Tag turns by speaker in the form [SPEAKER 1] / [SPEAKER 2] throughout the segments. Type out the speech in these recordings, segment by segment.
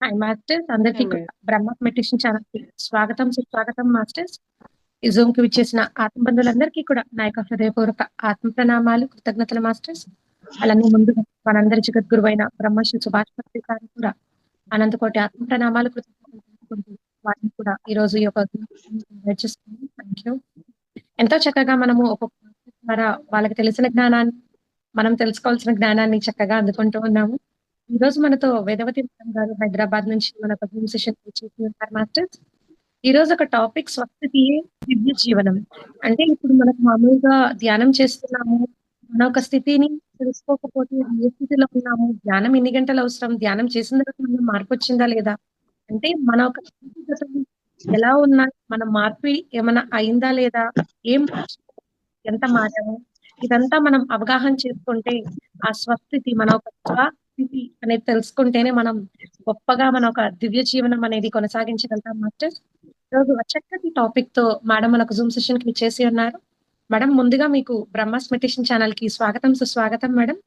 [SPEAKER 1] Hi masters అందరికీ
[SPEAKER 2] madam.
[SPEAKER 1] కూడా బ్రహ్మ meditation channel కి స్వాగతం సుస్వాగతం మాస్టర్స్. ఈ జూమ్ కి విచ్చేసిన ఆత్మబంధువులందరికీ కూడా నా యొక్క హృదయపూర్వక ఆత్మ ప్రణామాలు కృతజ్ఞతలు మాస్టర్స్. అలానే ముందుగా మనందరి జగద్గురువైన బ్రహ్మశ్రీ సుభాష్ పత్రి గారు కూడా అనంతకోటి ఆత్మ ప్రణామాలు కృతజ్ఞతలు తెలుపుకుంటూ వాటిని కూడా ఈ రోజు ఈ యొక్క థ్యాంక్ యూ. ఎంతో చక్కగా మనము ఒక్కొక్క ద్వారా వాళ్ళకి తెలిసిన జ్ఞానాన్ని మనం తెలుసుకోవాల్సిన జ్ఞానాన్ని చక్కగా అందుకుంటూ ఉన్నాము. ఈ రోజు మనతో వేదవతి మేడం గారు హైదరాబాద్ నుంచి మన జూమ్ సెషన్ చేసి ఉన్నారు మాస్టర్స్. ఈ రోజు ఒక టాపిక్ స్వస్థితియే దివ్య జీవనం. అంటే ఇప్పుడు మనకు మామూలుగా ధ్యానం చేస్తున్నాము. మన ఒక స్థితిని తెలుసుకోకపోతే ఏ స్థితిలో ఉన్నాము, ధ్యానం ఎన్ని గంటలు అవసరం, ధ్యానం చేసిన తర్వాత మనం మార్పు వచ్చిందా లేదా, అంటే మన ఒక స్థితిగతులు ఎలా ఉన్నాయి, మన మార్పు ఏమైనా అయిందా లేదా, ఏం ఎంత మారాము, ఇదంతా మనం అవగాహన చేసుకుంటే ఆ స్వస్థితి మన ఒక స్వస్థితి అనేది తెలుసుకుంటేనే మనం గొప్పగా మన ఒక దివ్య జీవనం అనేది కొనసాగించగలుగుతాం మాస్టర్. ఈరోజు ఒక చక్కటి టాపిక్ తో మేడం మనకు జూమ్ సెషన్ కి చేసి ఉన్నారు. మేడం ముందుగా మీకు బ్రహ్మాస్ మెడిటేషన్ ఛానల్ కి స్వాగతం సుస్వాగతం madam.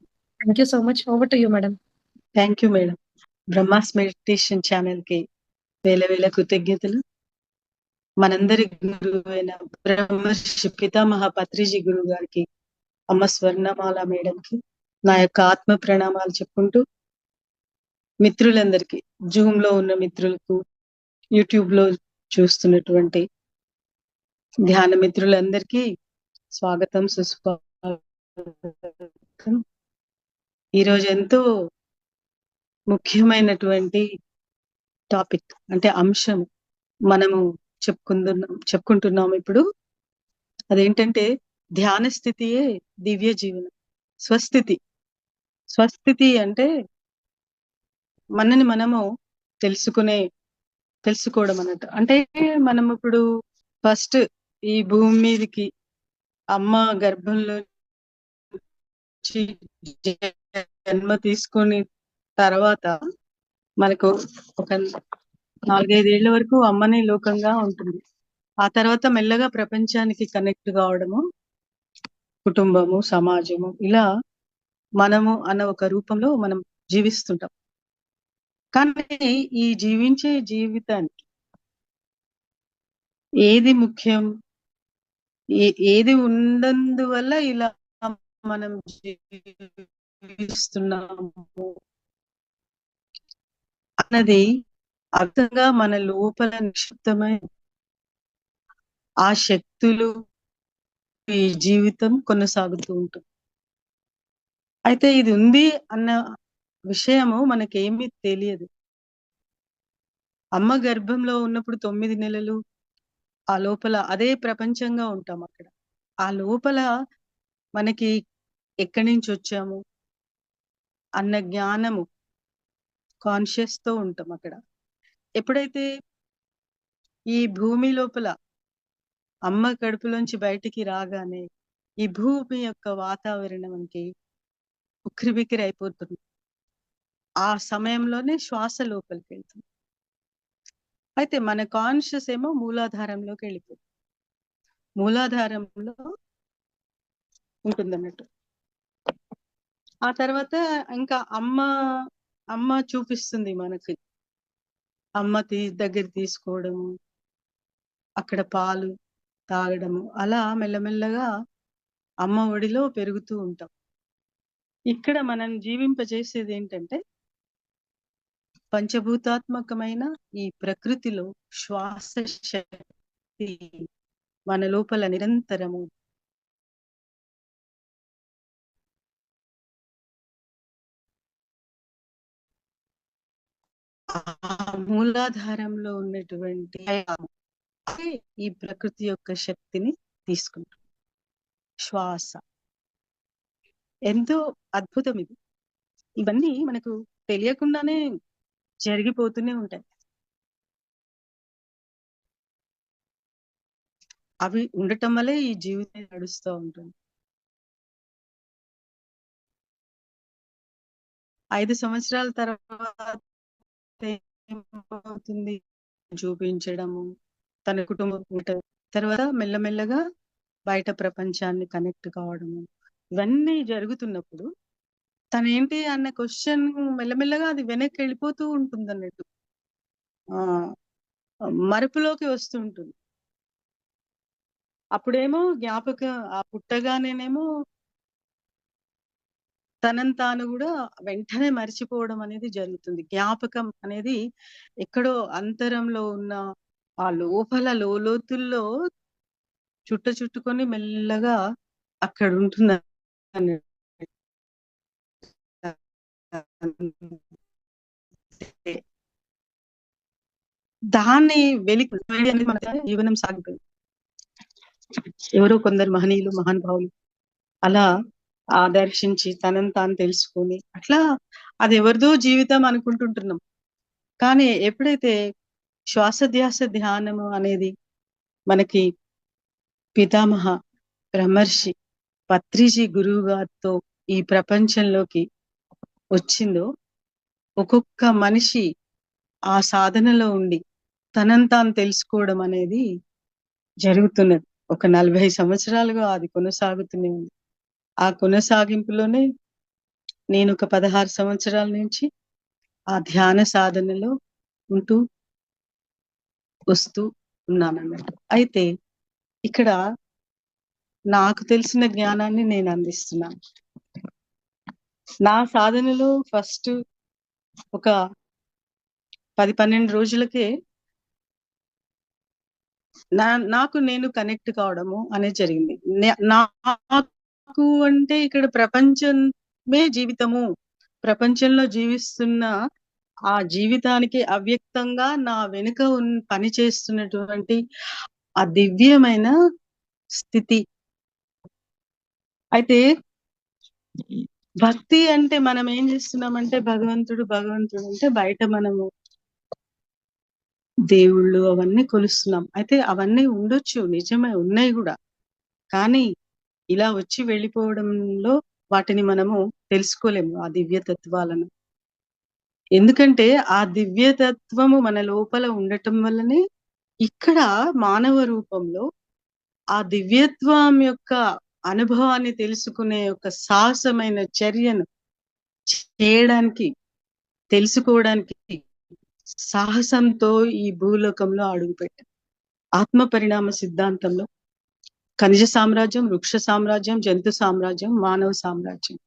[SPEAKER 1] Thank you so much. Over to you madam.
[SPEAKER 2] Thank you madam. Brahma's meditation channel కి వేల వేల కృతజ్ఞతలు. మనందరి గురువు అయిన బ్రహ్మర్షి పితామహ పత్రిజీ గురువు గారికి, అమ్మ స్వర్ణమాల మేడం కి నా యొక్క ఆత్మ ప్రణామాలు చెప్పుకుంటూ, మిత్రులందరికీ, జూమ్ లో ఉన్న మిత్రులకు, యూట్యూబ్ లో చూస్తున్నటువంటి ధ్యాన మిత్రులందరికీ స్వాగతం సుస్వాగతం. ఈరోజు ఎంతో ముఖ్యమైనటువంటి టాపిక్ అంటే అంశం మనము చెప్పుకుంటున్నాం ఇప్పుడు. అదేంటంటే ధ్యాన స్థితియే దివ్య జీవనం. స్వస్థితి స్వస్థితి అంటే మనని మనము తెలుసుకోవడం అన్నట్టు. అంటే మనం ఇప్పుడు ఫస్ట్ ఈ భూమి మీదకి అమ్మ గర్భంలో నుంచి జన్మ తీసుకుని తర్వాత మనకు ఒక 4-5 ఏళ్ల వరకు అమ్మనే లోకంగా ఉంటుంది. ఆ తర్వాత మెల్లగా ప్రపంచానికి కనెక్ట్ కావడము, కుటుంబము, సమాజము, ఇలా మనము అన్న ఒక రూపంలో మనం జీవిస్తుంటాం. కానీ ఈ జీవించే జీవితానికి ఏది ముఖ్యం, ఏది ఉన్నందువల్ల ఇలా మనం జీవిస్తున్నాము అన్నది అర్థంగా మన లోపల నిక్షిప్తమై ఆ శక్తులు ఈ జీవితం కొనసాగుతూ ఉంటుంది. అయితే ఇది ఉంది అన్న విషయము మనకేమీ తెలియదు. అమ్మ గర్భంలో ఉన్నప్పుడు 9 నెలలు ఆ లోపల అదే ప్రపంచంగా ఉంటాం అక్కడ. ఆ లోపల మనకి ఎక్కడి నుంచి వచ్చాము అన్న జ్ఞానము కాన్షియస్ తో ఉంటాం అక్కడ. ఎప్పుడైతే ఈ భూమి లోపల అమ్మ కడుపులోంచి బయటికి రాగానే ఈ భూమి యొక్క వాతావరణంకి ఉక్కిరిబిక్కిరి అయిపోతుంది. ఆ సమయంలోనే శ్వాస లోపలికి వెళ్తుంది. అయితే మన కాన్షియస్ ఏమో మూలాధారంలోకి వెళ్ళిపోతుంది. మూలాధారంలో ఉంటుందన్నట్టు. ఆ తర్వాత ఇంకా అమ్మ చూపిస్తుంది మనకి. అమ్మ దగ్గర తీసుకోవడము, అక్కడ పాలు తాగడము, అలా మెల్లమెల్లగా అమ్మ ఒడిలో పెరుగుతూ ఉంటాం. ఇక్కడ మనం జీవింపజేసేది ఏంటంటే పంచభూతాత్మకమైన ఈ ప్రకృతిలో శ్వాస శక్తి మన లోపల నిరంతరము ఆ మూలాధారంలో ఉన్నటువంటి ఈ ప్రకృతి యొక్క శక్తిని తీసుకుంటాం. శ్వాస ఎంతో అద్భుతం ఇది. ఇవన్నీ మనకు తెలియకుండానే జరిగిపోతూనే ఉంటాయి. అవి ఉండటం వల్లే ఈ జీవితం నడుస్తూ ఉంటుంది. 5 సంవత్సరాల తర్వాత ఏమవుతుంది, చూపించడము, తన కుటుంబం ఉంటుంది. తర్వాత మెల్లమెల్లగా బయట ప్రపంచాన్ని కనెక్ట్ కావడము, ఇవన్నీ జరుగుతున్నప్పుడు తనేంటి అన్న క్వశ్చన్ మెల్లమెల్లగా అది వెనక్కి వెళ్ళిపోతూ ఉంటుంది అన్నట్టు. మరుపులోకి వస్తూ ఉంటుంది. అప్పుడేమో జ్ఞాపకం పుట్టగానేనేమో తనని తాను గూడా వెంటనే మరిచిపోవడం అనేది జరుగుతుంది. జ్ఞాపకం అనేది ఎక్కడో అంతరంలో ఉన్న ఆ లోపల లోలోతుల్లో చుట్టుకొని మెల్లగా అక్కడుంటుందన్నట్టు. దాన్ని అనేది మన జీవనం సాగిపోయింది. ఎవరో కొందరు మహనీయులు, మహానుభావులు అలా ఆదర్శించి తనని తాను తెలుసుకొని అట్లా అది ఎవరిదో జీవితం అనుకుంటుంటున్నాం. కానీ ఎప్పుడైతే శ్వాసధ్యాస ధ్యానము అనేది మనకి పితామహ బ్రహ్మర్షి పత్రిజీ గురువు గారితో ఈ ప్రపంచంలోకి వచ్చిందో, ఒక్కొక్క మనిషి ఆ సాధనలో ఉండి తనని తాను తెలుసుకోవడం అనేది జరుగుతున్నది. ఒక 40 సంవత్సరాలుగా అది కొనసాగుతూనే ఉంది. ఆ కొనసాగింపులోనే నేను ఒక 16 సంవత్సరాల నుంచి ఆ ధ్యాన సాధనలో ఉంటూ వస్తూ ఉన్నానన్నట్టు. అయితే ఇక్కడ నాకు తెలిసిన జ్ఞానాన్ని నేను అందిస్తున్నాను. నా సాధనలో ఫస్ట్ ఒక 10, 12 రోజులకే నాకు నేను కనెక్ట్ కావడము అనేది జరిగింది. నాకు అంటే ఇక్కడ ప్రపంచమే జీవితము. ప్రపంచంలో జీవిస్తున్న ఆ జీవితానికి అవ్యక్తంగా నా వెనుక పని చేస్తున్నటువంటి ఆ దివ్యమైన స్థితి. అయితే భక్తి అంటే మనం ఏం చేస్తున్నామంటే భగవంతుడు అంటే బయట మనము దేవుళ్ళు అవన్నీ కొలుస్తున్నాం. అయితే అవన్నీ ఉండొచ్చు, నిజమే ఉన్నాయి గూడా. కానీ ఇలా వచ్చి వెళ్ళిపోవడంలో వాటిని మనము తెలుసుకోలేము ఆ దివ్యతత్వాలను. ఎందుకంటే ఆ దివ్యతత్వము మన లోపల ఉండటం వల్లనే ఇక్కడ మానవ రూపంలో ఆ దివ్యత్వం యొక్క అనుభవాన్ని తెలుసుకునే ఒక సాహసమైన చర్యను చేయడానికి, తెలుసుకోవడానికి సాహసంతో ఈ భూలోకంలో అడుగుపెట్టాం. ఆత్మ పరిణామ సిద్ధాంతంలో ఖనిజ సామ్రాజ్యం, వృక్ష సామ్రాజ్యం, జంతు సామ్రాజ్యం, మానవ సామ్రాజ్యం.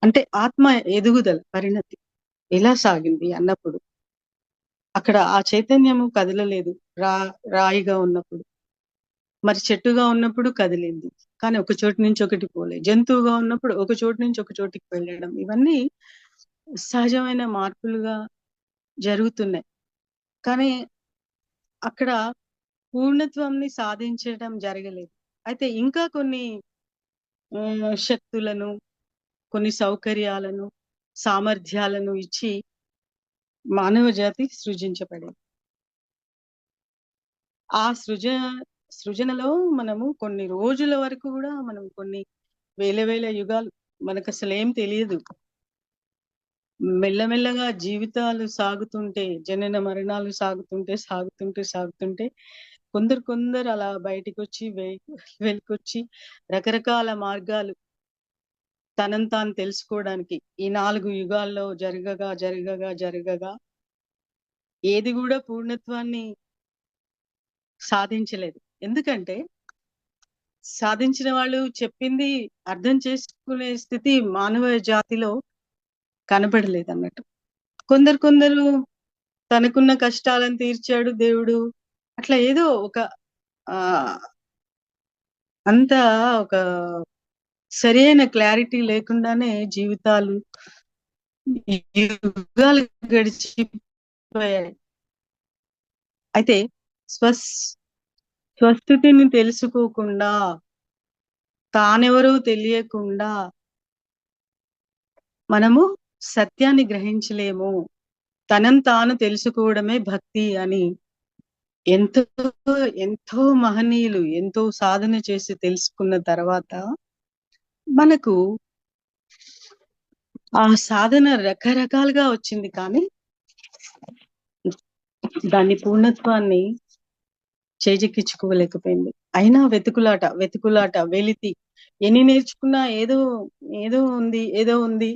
[SPEAKER 2] అంటే ఆత్మ ఎదుగుదల, పరిణతి ఎలా సాగింది అన్నప్పుడు అక్కడ ఆ చైతన్యము కదలలేదు. రాయిగా ఉన్నప్పుడు. మరి చెట్టుగా ఉన్నప్పుడు కదిలింది. కానీ ఒక చోటు నుంచి ఒకటి పోలే. జంతువుగా ఉన్నప్పుడు ఒక చోటు నుంచి ఒక చోటికి వెళ్ళడం. ఇవన్నీ సహజమైన మార్పులుగా జరుగుతున్నాయి. కానీ అక్కడ పూర్ణత్వంని సాధించడం జరగలేదు. అయితే ఇంకా కొన్ని శక్తులను, కొన్ని సౌకర్యాలను, సామర్థ్యాలను ఇచ్చి మానవ జాతి సృజించబడింది. ఆ సృజనలో మనము కొన్ని రోజుల వరకు కూడా మనం కొన్ని వేల యుగాలు మనకసలేం తెలియదు. మెల్లమెల్లగా జీవితాలు సాగుతుంటే, జనన మరణాలు సాగుతుంటే కొందరు అలా బయటికొచ్చి వెలికొచ్చి రకరకాల మార్గాలు తనని తాను తెలుసుకోవడానికి ఈ 4 యుగాల్లో జరగగా ఏది కూడా పూర్ణత్వాన్ని సాధించలేదు. ఎందుకంటే సాధించిన వాళ్ళు చెప్పింది అర్థం చేసుకునే స్థితి మానవ జాతిలో కనపడలేదన్నట్టు. కొందరు తనకున్న కష్టాలను తీర్చాడు దేవుడు. అట్లా ఏదో ఒక అంతా ఒక సరైన క్లారిటీ లేకుండానే జీవితాలు యుగాలు గడిచిపోయాయి. అయితే స్వస్థితిని తెలుసుకోకుండా, తానెవరో తెలియకుండా మనము సత్యాన్ని గ్రహించలేము. తనని తాను తెలుసుకోవడమే భక్తి అని ఎంతో ఎంతో మహనీయులు ఎంతో సాధన చేసి తెలుసుకున్న తర్వాత మనకు ఆ సాధన రకరకాలుగా వచ్చింది. కానీ దాని పూర్ణత్వాన్ని చేజిక్కించుకోలేకపోయింది. అయినా వెతుకులాట వెలితి ఎన్ని నేర్చుకున్నా ఏదో ఉంది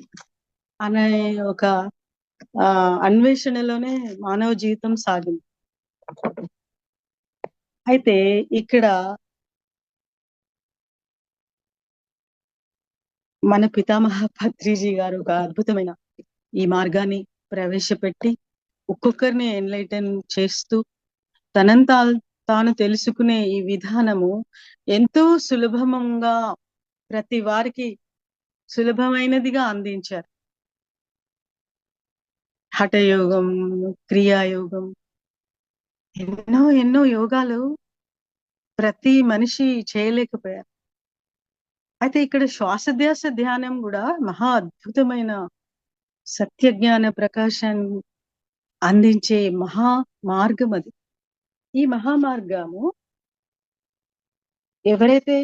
[SPEAKER 2] అనే ఒక అన్వేషణలోనే మానవ జీవితం సాగింది. అయితే ఇక్కడ మన పితామహ పత్రిజీ గారు ఒక అద్భుతమైన ఈ మార్గాన్ని ప్రవేశపెట్టి ఒక్కొక్కరిని ఎన్లైటన్ చేస్తూ తనంతా తాను తెలుసుకునే ఈ విధానము ఎంతో సులభంగా ప్రతి వారికి సులభమైనదిగా అందించారు. హఠయోగం, క్రియాయోగం, ఎన్నో ఎన్నో యోగాలు ప్రతి మనిషి చేయలేకపోయారు. అయితే ఇక్కడ శ్వాసధ్యాస ధ్యానం కూడా మహా అద్భుతమైన సత్య జ్ఞాన ప్రకాశాన్ని అందించే మహా మార్గం అది. ఈ మహా మార్గము ఎవరైతే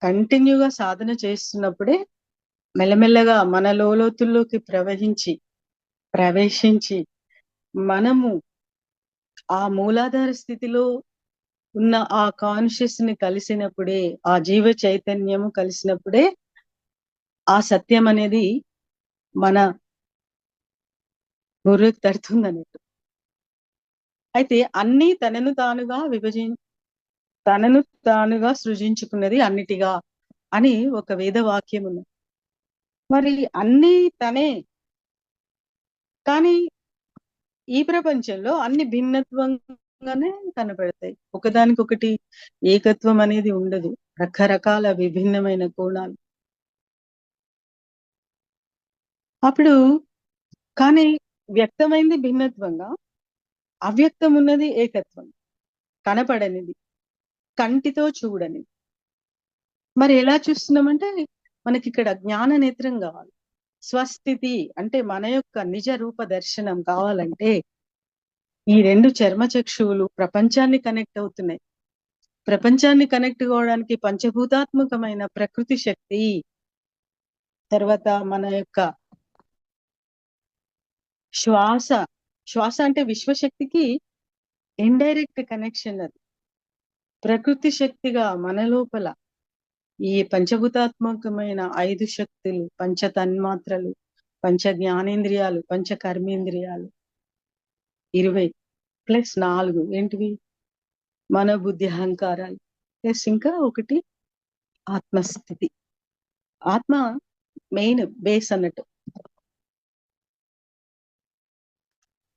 [SPEAKER 2] కంటిన్యూగా సాధన చేస్తున్నప్పుడే మెల్లమెల్లగా మన లోతుల్లోకి ప్రవేశించి మనము ఆ మూలాధార స్థితిలో ఉన్న ఆ కాన్షియస్ ని కలిసినప్పుడే, ఆ జీవ చైతన్యము కలిసినప్పుడే ఆ సత్యం అనేది మన బుర్రకు తడుతుంది అన్నట్టు. అయితే అన్ని తనను తానుగా సృజించుకున్నది అన్నిటిగా అని ఒక వేద వాక్యం ఉన్నది. మరి అన్ని తనే, కానీ ఈ ప్రపంచంలో అన్ని భిన్నత్వంగానే కనపడతాయి. ఒకదానికొకటి ఏకత్వం అనేది ఉండదు. రకరకాల విభిన్నమైన కోణాలు. అప్పుడు కానీ వ్యక్తమైంది భిన్నత్వంగా, అవ్యక్తం ఉన్నది ఏకత్వం, కనపడనిది, కంటితో చూడనిది. మరి ఎలా చూస్తున్నామంటే మనకి ఇక్కడ జ్ఞాన నేత్రం కావాలి. స్వస్థితి అంటే మన యొక్క నిజ రూప దర్శనం కావాలంటే ఈ రెండు చర్మచక్షువులు ప్రపంచాన్ని కనెక్ట్ అవుతున్నాయి. ప్రపంచాన్ని కనెక్ట్ కావడానికి పంచభూతాత్మకమైన ప్రకృతి శక్తి, తర్వాత మన యొక్క శ్వాస శ్వాస అంటే విశ్వశక్తికి ఇండైరెక్ట్ కనెక్షన్. అది ప్రకృతి శక్తిగా మన లోపల ఈ పంచభూతాత్మకమైన 5 శక్తులు, పంచ తన్మాత్రలు, పంచ జ్ఞానేంద్రియాలు, పంచ కర్మేంద్రియాలు 20 ప్లస్ 4 ఏంటివి? మన బుద్ధి అహంకారాలు ప్లస్ ఇంకా ఒకటి ఆత్మస్థితి. ఆత్మ మెయిన్ బేస్ అన్నట్టు.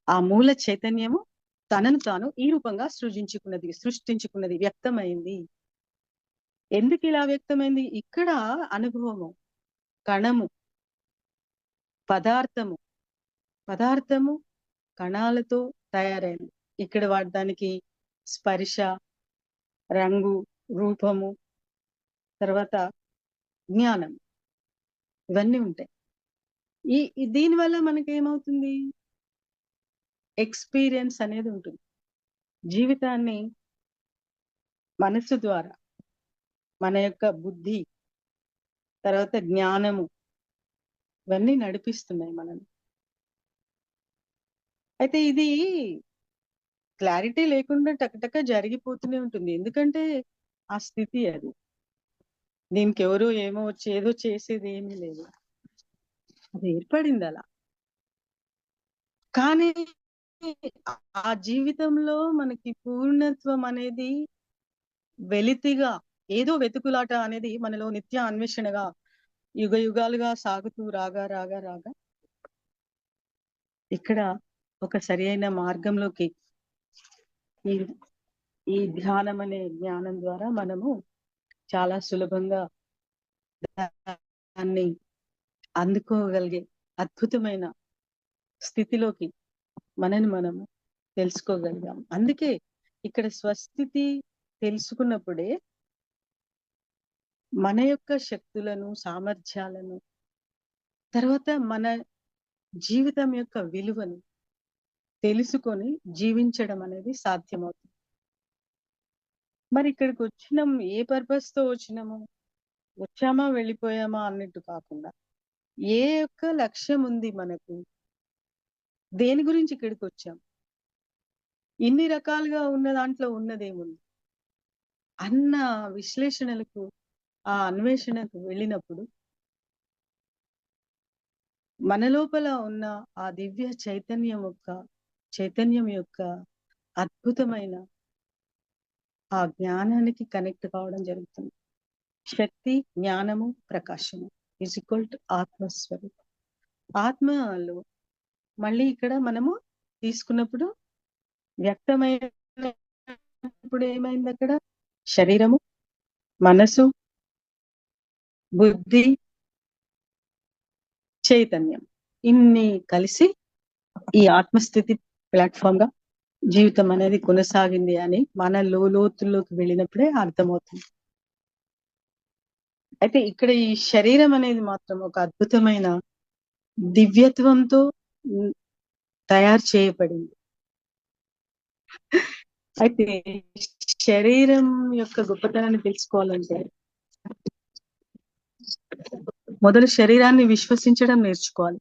[SPEAKER 2] ఆ మూల చైతన్యము తనను తాను ఈ రూపంగా సృష్టించుకున్నది, వ్యక్తమైంది. ఎందుకు ఇలా వ్యక్తమైంది? ఇక్కడ అనుభవము, కణము, పదార్థము కణాలతో తయారైంది. ఇక్కడ వాడడానికి స్పర్శ, రంగు, రూపము, తర్వాత జ్ఞానం, ఇవన్నీ ఉంటాయి. దీని వల్ల మనకి ఏమవుతుంది? ఎక్స్పీరియన్స్ అనేది ఉంటుంది. జీవితాన్ని మనసు ద్వారా, మన యొక్క బుద్ధి, తర్వాత జ్ఞానము, ఇవన్నీ నడిపిస్తున్నాయి మనల్ని. అయితే ఇది క్లారిటీ లేకుండా టకటక జరిగిపోతూనే ఉంటుంది. ఎందుకంటే ఆ స్థితి అది. దీనికి ఎవరు ఏదో చేసేది ఏమీ లేదు. అది ఏర్పడింది అలా. కానీ ఆ జీవితంలో మనకి పూర్ణత్వం అనేది వెలితిగా, ఏదో వెతుకులాట అనేది మనలో నిత్య అన్వేషణగా యుగ యుగాలుగా సాగుతూ రాగా ఇక్కడ ఒక సరి అయిన మార్గంలోకి ఈ ఈ ధ్యానం అనే జ్ఞానం ద్వారా మనము చాలా సులభంగా దాన్ని అందుకోగలిగే అద్భుతమైన స్థితిలోకి మనము తెలుసుకోగలిగాం. అందుకే ఇక్కడ స్వస్థితి తెలుసుకున్నప్పుడే మన యొక్క శక్తులను, సామర్థ్యాలను, తర్వాత మన జీవితం యొక్క విలువను తెలుసుకొని జీవించడం అనేది సాధ్యమవుతుంది. మరి ఇక్కడికి వచ్చినాం, ఏ పర్పస్ తో వచ్చినాము? వచ్చామా వెళ్ళిపోయామా అన్నట్టు కాకుండా ఏ యొక్క లక్ష్యం ఉంది మనకు? దేని గురించి ఇక్కడికి వచ్చాం? ఇన్ని రకాలుగా ఉన్న దాంట్లో ఉన్నదేముంది అన్న విశ్లేషణలకు, ఆ అన్వేషణకు వెళ్ళినప్పుడు మన లోపల ఉన్న ఆ దివ్య చైతన్యం యొక్క అద్భుతమైన ఆ జ్ఞానానికి కనెక్ట్ కావడం జరుగుతుంది. శక్తి, జ్ఞానము, ప్రకాశము ఈజ్ ఈక్వల్ టు ఆత్మస్వరూపం. ఆత్మలో మళ్ళీ ఇక్కడ మనము తీసుకున్నప్పుడు వ్యక్తమైనప్పుడు ఏమైంది అక్కడ? శరీరము, మనసు, బుద్ధి, చైతన్యం ఇన్ని కలిసి ఈ ఆత్మస్థితి ప్లాట్ఫామ్ గా జీవితం అనేది కొనసాగింది అని మన లోతుల్లోకి వెళ్ళినప్పుడే అర్థమవుతుంది. అయితే ఇక్కడ ఈ శరీరం అనేది మాత్రం ఒక అద్భుతమైన దివ్యత్వంతో తయారు చేయబడింది. అయితే శరీరం యొక్క గొప్పతనాన్ని తెలుసుకోవాలంటే మొదలు శరీరాన్ని విశ్వసించడం నేర్చుకోవాలి.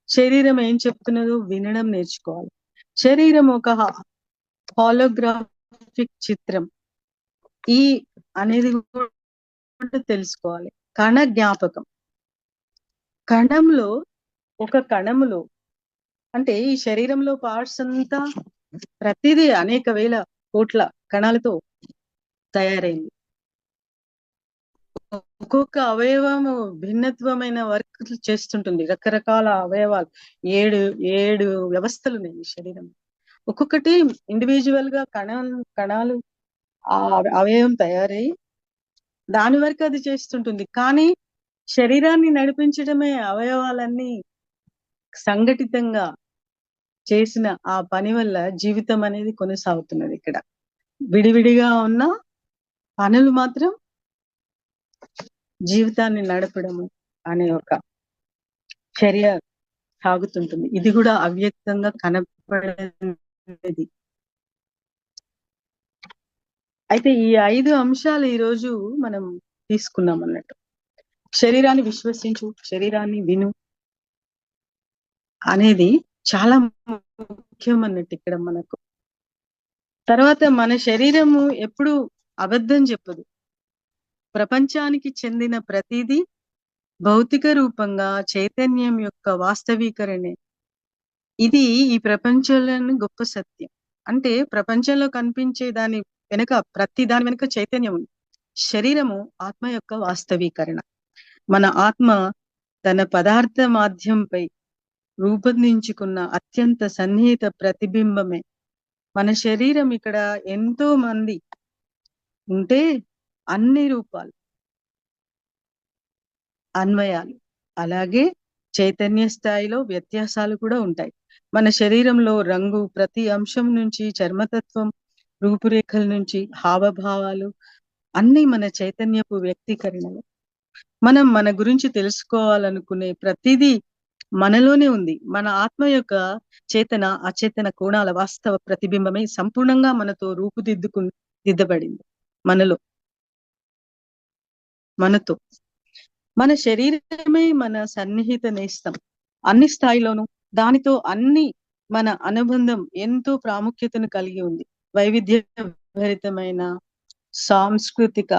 [SPEAKER 2] శరీరం ఏం చెప్తున్నదో వినడం నేర్చుకోవాలి. శరీరం ఒక హాలోగ్రాఫిక్ చిత్రం ఈ అనేది కూడా తెలుసుకోవాలి. కణ జ్ఞాపకం, ఒక కణములో అంటే ఈ శరీరంలో పార్ట్స్ అంతా ప్రతిదీ అనేక వేల కోట్ల కణాలతో తయారైంది. ఒక్కొక్క అవయవము భిన్నత్వమైన వర్క్ చేస్తుంటుంది. రకరకాల అవయవాలు, ఏడు వ్యవస్థలు ఉన్నాయి ఈ శరీరం. ఒక్కొక్కటి ఇండివిజువల్ గా కణాలు ఆ అవయవం తయారై దాని వరకు అది చేస్తుంటుంది. కానీ శరీరాన్ని నడిపించడమే అవయవాలన్నీ సంఘటితంగా చేసిన ఆ పని వల్ల జీవితం అనేది కొనసాగుతున్నది. ఇక్కడ విడివిడిగా ఉన్న పనులు మాత్రం జీవితాన్ని నడపడము అనే ఒక చర్య సాగుతుంటుంది. ఇది కూడా అవ్యక్తంగా కనపడేది. అయితే ఈ 5 అంశాలు ఈ రోజు మనం తీసుకున్నాం అన్నట్టు. శరీరాన్ని విశ్వసించు, శరీరాన్ని విను అనేది చాలా ముఖ్యం అన్నట్టు ఇక్కడ మనకు. తర్వాత మన శరీరము ఎప్పుడు అబద్ధం చెప్పదు. ప్రపంచానికి చెందిన ప్రతిదీ భౌతిక రూపంగా చైతన్యం యొక్క వాస్తవీకరణే. ఇది ఈ ప్రపంచంలోని గొప్ప సత్యం. అంటే ప్రపంచంలో కనిపించే దాని వెనుక చైతన్యం ఉంది. శరీరము ఆత్మ యొక్క వాస్తవీకరణ. మన ఆత్మ తన పదార్థ మాధ్యంపై రూపొందించుకున్న అత్యంత సన్నిహిత ప్రతిబింబమే. మన శరీరం ఇక్కడ ఎంతో మంది ఉంటే అన్ని రూపాలు, అన్వయాలు, అలాగే చైతన్య స్థాయిలో వ్యత్యాసాలు కూడా ఉంటాయి. మన శరీరంలో రంగు, ప్రతి అంశం నుంచి చర్మతత్వం, రూపురేఖల నుంచి హావభావాలు అన్ని మన చైతన్యపు వ్యక్తీకరణలు. మనం మన గురించి తెలుసుకోవాలనుకునే ప్రతిదీ మనలోనే ఉంది. మన ఆత్మ యొక్క చేతన, అచేతన కోణాల వాస్తవ ప్రతిబింబమే సంపూర్ణంగా మనతో దిద్దబడింది. మనతో మన శరీరమే మన సన్నిహిత నేస్తం. అన్ని స్థాయిలోనూ దానితో మన అనుబంధం ఎంతో ప్రాముఖ్యతను కలిగి ఉంది. వైవిధ్య భరితమైన సాంస్కృతిక,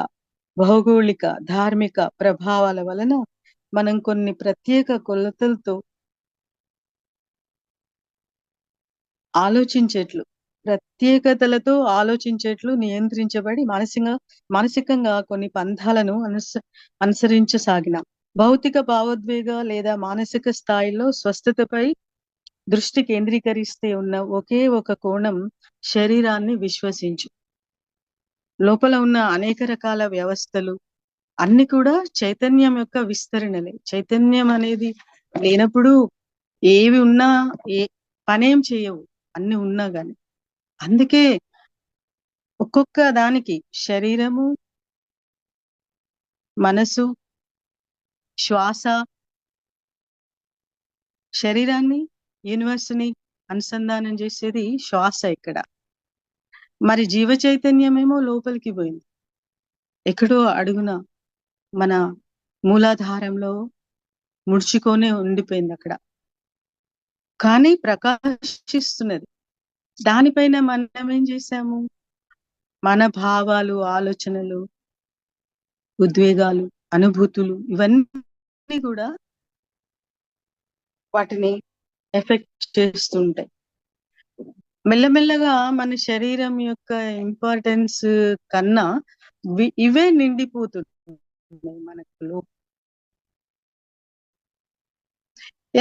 [SPEAKER 2] భౌగోళిక, ధార్మిక ప్రభావాల వలన మనం కొన్ని ప్రత్యేకతలతో ఆలోచించేట్లు నియంత్రించబడి మానసికంగా కొన్ని పంథాలను అనుసరించసాగినాం. భౌతిక భావోద్వేగ లేదా మానసిక స్థాయిలో స్వస్థతపై దృష్టి కేంద్రీకరిస్తే ఉన్న ఒకే ఒక కోణం శరీరాన్ని విశ్వసించు. లోపల ఉన్న అనేక రకాల వ్యవస్థలు అన్ని కూడా చైతన్యం యొక్క విస్తరణలే. చైతన్యం అనేది లేనప్పుడు ఏవి ఉన్నా పనేం చేయవు, అన్ని ఉన్నా గాని. అందుకే ఒక్కొక్క దానికి శరీరము, మనసు, శ్వాస, శరీరాన్ని యూనివర్స్ ని అనుసంధానం చేసేది శ్వాస ఇక్కడ. మరి జీవ చైతన్యమేమో లోపలికి పోయింది, ఎక్కడో అడుగున మన మూలాధారంలో ముడుచుకొనే ఉండిపోయింది అక్కడ. కానీ ప్రకాశిస్తున్నది. దానిపైన మనం ఏం చేశాము? మన భావాలు, ఆలోచనలు, ఉద్వేగాలు, అనుభూతులు ఇవన్నీ కూడా వాటిని ఎఫెక్ట్ చేస్తుంటాయి. మెల్లమెల్లగా మన శరీరం యొక్క ఇంపార్టెన్స్ కన్నా ఇవే నిండిపోతున్నాయి మనకు.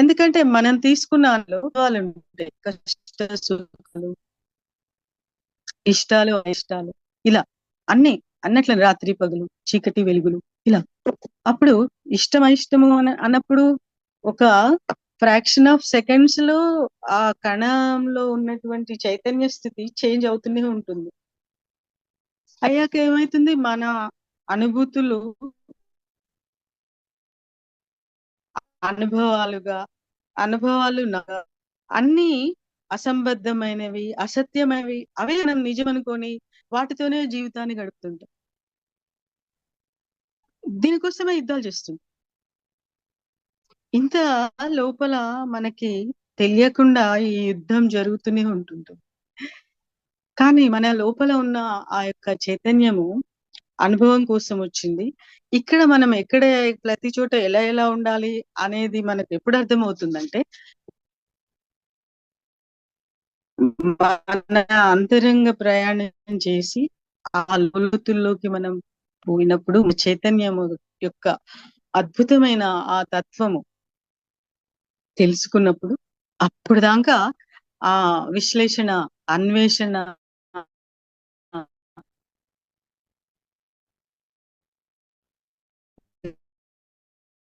[SPEAKER 2] ఎందుకంటే మనం తీసుకున్న అనుభవాలు ఉంటాయి, కష్ట సుఖాలు, ఇష్టాలు అయిష్టాలు, ఇలా అన్నట్లు రాత్రి పగలు, చీకటి వెలుగులు, ఇలా. అప్పుడు ఇష్టం అయిష్టము అన్నప్పుడు ఒక ఫ్రాక్షన్ ఆఫ్ సెకండ్స్ లో ఆ కణంలో ఉన్నటువంటి చైతన్య స్థితి చేంజ్ అవుతూనే ఉంటుంది. అయ్యాక ఏమైతుంది, మన అనుభూతులు అనుభవాలు అన్ని అసంబద్ధమైనవి, అసత్యమైనవి, అవే మనం నిజం అనుకొని వాటితోనే జీవితాన్ని గడుపుతుంటాం. దీనికోసమే యుద్ధాలు చేస్తుంది. ఇంత లోపల మనకి తెలియకుండా ఈ యుద్ధం జరుగుతూనే ఉంటుంది. కానీ మన లోపల ఉన్న ఆ యొక్క చైతన్యము అనుభవం కోసం వచ్చింది. ఇక్కడ మనం ఎక్కడ ప్రతి చోట ఎలా ఉండాలి అనేది మనకు ఎప్పుడు అర్థమవుతుందంటే, మన అంతరంగ ప్రయాణం చేసి ఆ లోతుల్లోకి మనం పోయినప్పుడు చైతన్యము యొక్క అద్భుతమైన ఆ తత్వము తెలుసుకున్నప్పుడు, అప్పుడు దాకా ఆ విశ్లేషణ, అన్వేషణ,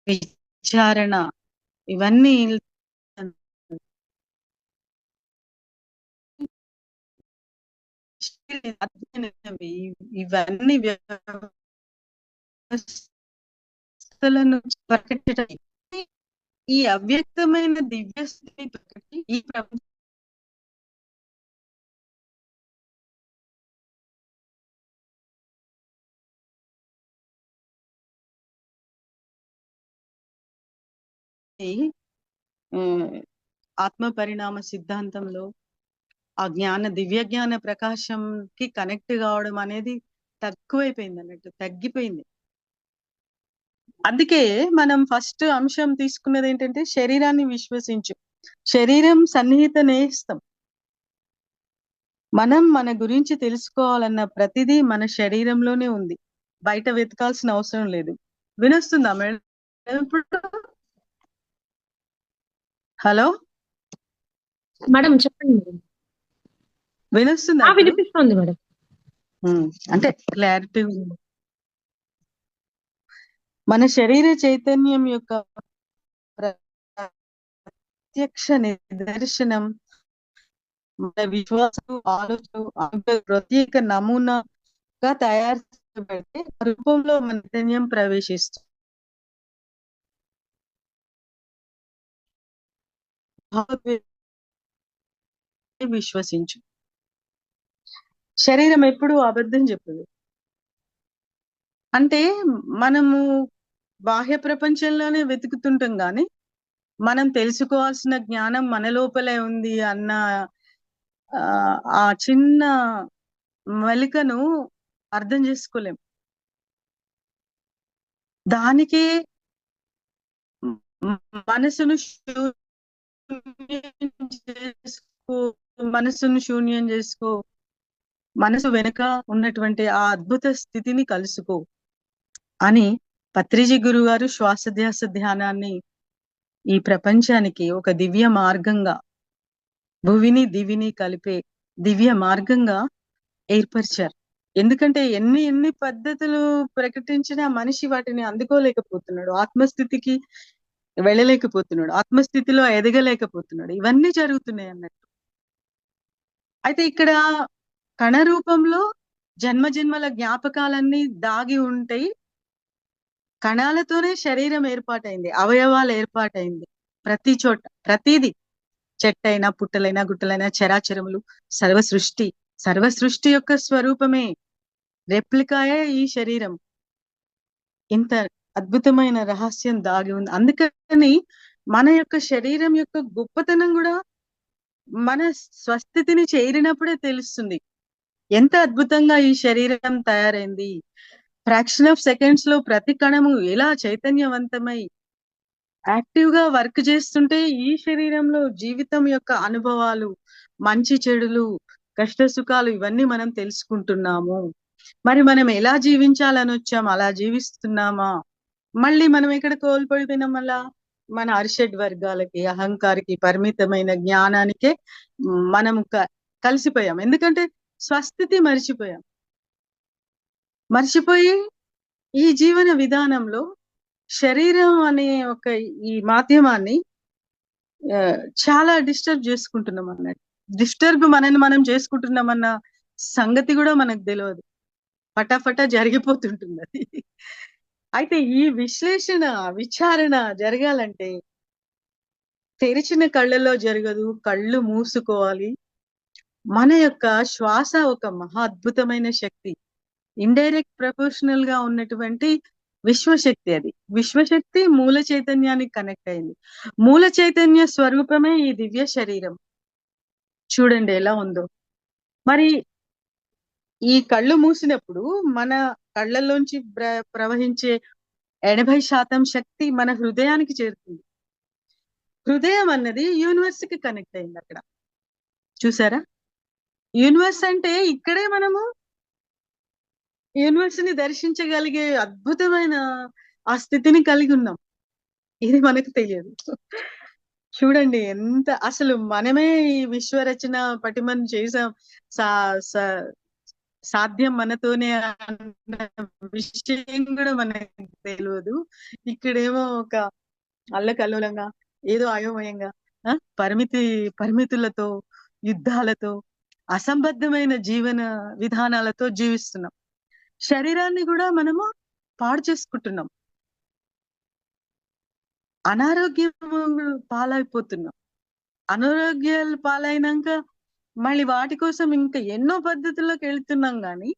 [SPEAKER 2] విచారణ, ఇవన్నీ ఇవన్నీ వ్యవస్థలను ప్రకటించడం, ఈ అవ్యక్తమైన దివ్యస్థితిని ప్రకటి ఈ ప్రపంచం ఆత్మ పరిణామ సిద్ధాంతంలో ఆ దివ్య జ్ఞాన ప్రకాశంకి కనెక్ట్ కావడం అనేది తక్కువైపోయింది అన్నట్టు, తగ్గిపోయింది. అందుకే మనం ఫస్ట్ అంశం తీసుకున్నది ఏంటంటే, శరీరాన్ని విశ్వసించు. శరీరం సన్నిహిత నేస్తం. మనం మన గురించి తెలుసుకోవాలన్న ప్రతిదీ మన శరీరంలోనే ఉంది, బయట వెతకాల్సిన అవసరం లేదు. వినొస్తుందా మేడం ఇప్పుడు? హలో
[SPEAKER 1] మేడం చెప్పండి మేడం.
[SPEAKER 2] వినొస్తుందా?
[SPEAKER 1] వినిపిస్తుంది మేడం.
[SPEAKER 2] అంటే క్లారిటీ ఉంది. మన శరీర చైతన్యం యొక్క ప్రత్యక్ష నిదర్శనం మన విశ్వాసం, ఆలోచన ప్రత్యేక నమూనాగా తయారు చేయబడితే రూపంలో మన చైతన్యం ప్రవేశిస్తుంది. విశ్వసించు. శరీరం ఎప్పుడు అబద్ధం చెప్పదు. అంటే మనము బాహ్య ప్రపంచంలోనే వెతుకుతుంటాం గాని, మనం తెలుసుకోవాల్సిన జ్ఞానం మన లోపలే ఉంది అన్న ఆ చిన్న మెలికను అర్థం చేసుకోలేం. దానికే మనసును శూన్యం చేసుకో, మనసు వెనుక ఉన్నటువంటి ఆ అద్భుత స్థితిని కలుసుకో అని పత్రిజీ గురువు గారు శ్వాసధ్యాస ధ్యానాన్ని ఈ ప్రపంచానికి ఒక దివ్య మార్గంగా, భువిని దివిని కలిపే దివ్య మార్గంగా ఏర్పరిచారు. ఎందుకంటే ఎన్ని పద్ధతులు ప్రకటించినా మనిషి వాటిని అందుకోలేకపోతున్నాడు, ఆత్మస్థితికి వెళ్ళలేకపోతున్నాడు, ఆత్మస్థితిలో ఎదగలేకపోతున్నాడు. ఇవన్నీ జరుగుతున్నాయి అన్నట్టు. అయితే ఇక్కడ కణ రూపంలో జన్మజన్మల జ్ఞాపకాలన్నీ దాగి ఉంటాయి. కణాలతోనే శరీరం ఏర్పాటైంది, అవయవాలు ఏర్పాటైంది. ప్రతి చోట ప్రతిదీ, చెట్టైనా, పుట్టలైనా, గుట్టలైనా, చరాచరములు, సర్వ సృష్టి యొక్క స్వరూపమే, రెప్లికాయే ఈ శరీరం. ఇంత అద్భుతమైన రహస్యం దాగి ఉంది. అందుకని మన యొక్క శరీరం యొక్క గొప్పతనం కూడా మన స్వస్థితిని చేరినప్పుడే తెలుస్తుంది. ఎంత అద్భుతంగా ఈ శరీరం తయారైంది, ఫ్రాక్షన్ ఆఫ్ సెకండ్స్ లో ప్రతి కణము ఎలా చైతన్యవంతమై యాక్టివ్ గా వర్క్ చేస్తుంటే ఈ శరీరంలో జీవితం యొక్క అనుభవాలు, మంచి చెడులు, కష్ట సుఖాలు ఇవన్నీ మనం తెలుసుకుంటున్నాము. మరి మనం ఎలా జీవించాలని వచ్చాం, అలా జీవిస్తున్నామా? మళ్ళీ మనం ఎక్కడ కోల్పోయిపోయినాం? మళ్ళా మన అరిషడ్ వర్గాలకి, అహంకారికి పరిమితమైన జ్ఞానానికే మనం కలిసిపోయాం. ఎందుకంటే స్వస్థితి మర్చిపోయాం. మర్చిపోయి ఈ జీవన విధానంలో శరీరం అనే ఒక ఈ మాధ్యమాన్ని చాలా డిస్టర్బ్ చేసుకుంటున్నాం అన్నట్టు. డిస్టర్బ్ మనని మనం చేసుకుంటున్నామన్న సంగతి కూడా మనకు తెలియదు. ఫటాఫటా జరిగిపోతుంటుంది అది. అయితే ఈ విశ్లేషణ, విచారణ జరగాలంటే తెరిచిన కళ్ళలో జరగదు, కళ్ళు మూసుకోవాలి. మన యొక్క శ్వాస ఒక మహా అద్భుతమైన శక్తి. ఇండైరెక్ట్ ప్రపోర్షనల్ గా ఉన్నటువంటి విశ్వశక్తి అది. విశ్వశక్తి మూల చైతన్యానికి కనెక్ట్ అయింది. మూల చైతన్య స్వరూపమే ఈ దివ్య శరీరం. చూడండి ఎలా ఉందో. మరి ఈ కళ్ళు మూసినప్పుడు మన కళ్ళల్లోంచి ప్రవహించే 80% శక్తి మన హృదయానికి చేరుతుంది. హృదయం అన్నది యూనివర్స్ కి కనెక్ట్ అయింది అక్కడ. చూసారా? యూనివర్స్ అంటే ఇక్కడే మనము యూనివర్స్ ని దర్శించగలిగే అద్భుతమైన ఆ స్థితిని కలిగి ఉన్నాం. ఇది మనకు తెలియదు. చూడండి ఎంత అసలు మనమే ఈ విశ్వరచన పటిమను చేసాం. సా స- సాధ్యం మనతోనే అన్న విషయం కూడా మనకు తెలియదు. ఇక్కడేమో ఒక అల్లకల్లోలంగా ఏదో అయోమయంగా పరిమితులతో, యుద్ధాలతో, అసంబద్ధమైన జీవన విధానాలతో జీవిస్తున్నాం. శరీరాన్ని కూడా మనము పాడు చేసుకుంటున్నాం. అనారోగ్యం పాలైపోతున్నాం. అనారోగ్యాలు పాలైనాక మళ్ళీ వాటి కోసం ఇంకా ఎన్నో పద్ధతుల్లోకి వెళ్తున్నాం గాని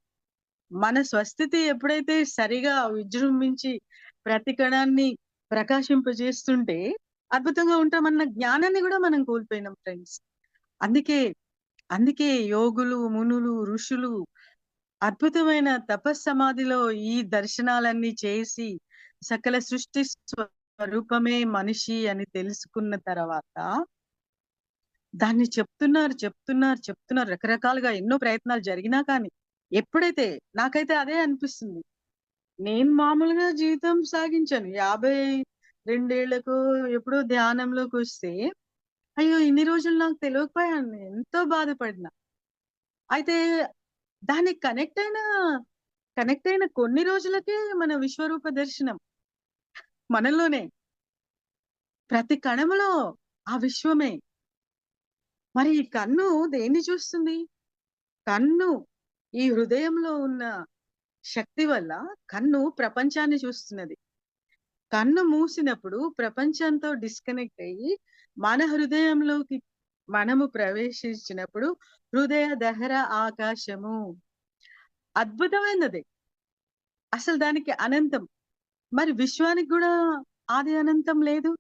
[SPEAKER 2] మన స్వస్థితి ఎప్పుడైతే సరిగా విజృంభించి ప్రతి కణాన్ని ప్రకాశింపజేస్తుంటే అద్భుతంగా ఉంటామన్న జ్ఞానాన్ని కూడా మనం కోల్పోయినాం ఫ్రెండ్స్. అందుకే అందుకే యోగులు, మునులు, ఋషులు అద్భుతమైన తపస్సమాధిలో ఈ దర్శనాలన్నీ చేసి సకల సృష్టి స్వరూపమే మనిషి అని తెలుసుకున్న తర్వాత దాన్ని చెప్తున్నారు రకరకాలుగా ఎన్నో ప్రయత్నాలు జరిగినా కానీ ఎప్పుడైతే నాకైతే అదే అనిపిస్తుంది. నేను మామూలుగా జీవితం సాగించాను. 52 ఎప్పుడో ధ్యానంలోకి వస్తే అయ్యో ఇన్ని రోజులు నాకు తెలియకపోయాను, ఎంతో బాధపడినా. అయితే దానికి కనెక్ట్ అయిన కొన్ని రోజులకే మన విశ్వరూప దర్శనం మనలోనే, ప్రతి కణములో ఆ విశ్వమే. మరి ఈ కన్ను దేన్ని చూస్తుంది? కన్ను ఈ హృదయంలో ఉన్న శక్తి వల్ల కన్ను ప్రపంచాన్ని చూస్తున్నది. కన్ను మూసినప్పుడు ప్రపంచంతో డిస్కనెక్ట్ అయ్యి మన హృదయంలోకి మనము ప్రవేశించినప్పుడు హృదయ దహర ఆకాశము అద్భుతమైనది. అసలు దానికి అనంతం. మరి విశ్వానికి కూడా ఆది అనంతం లేదు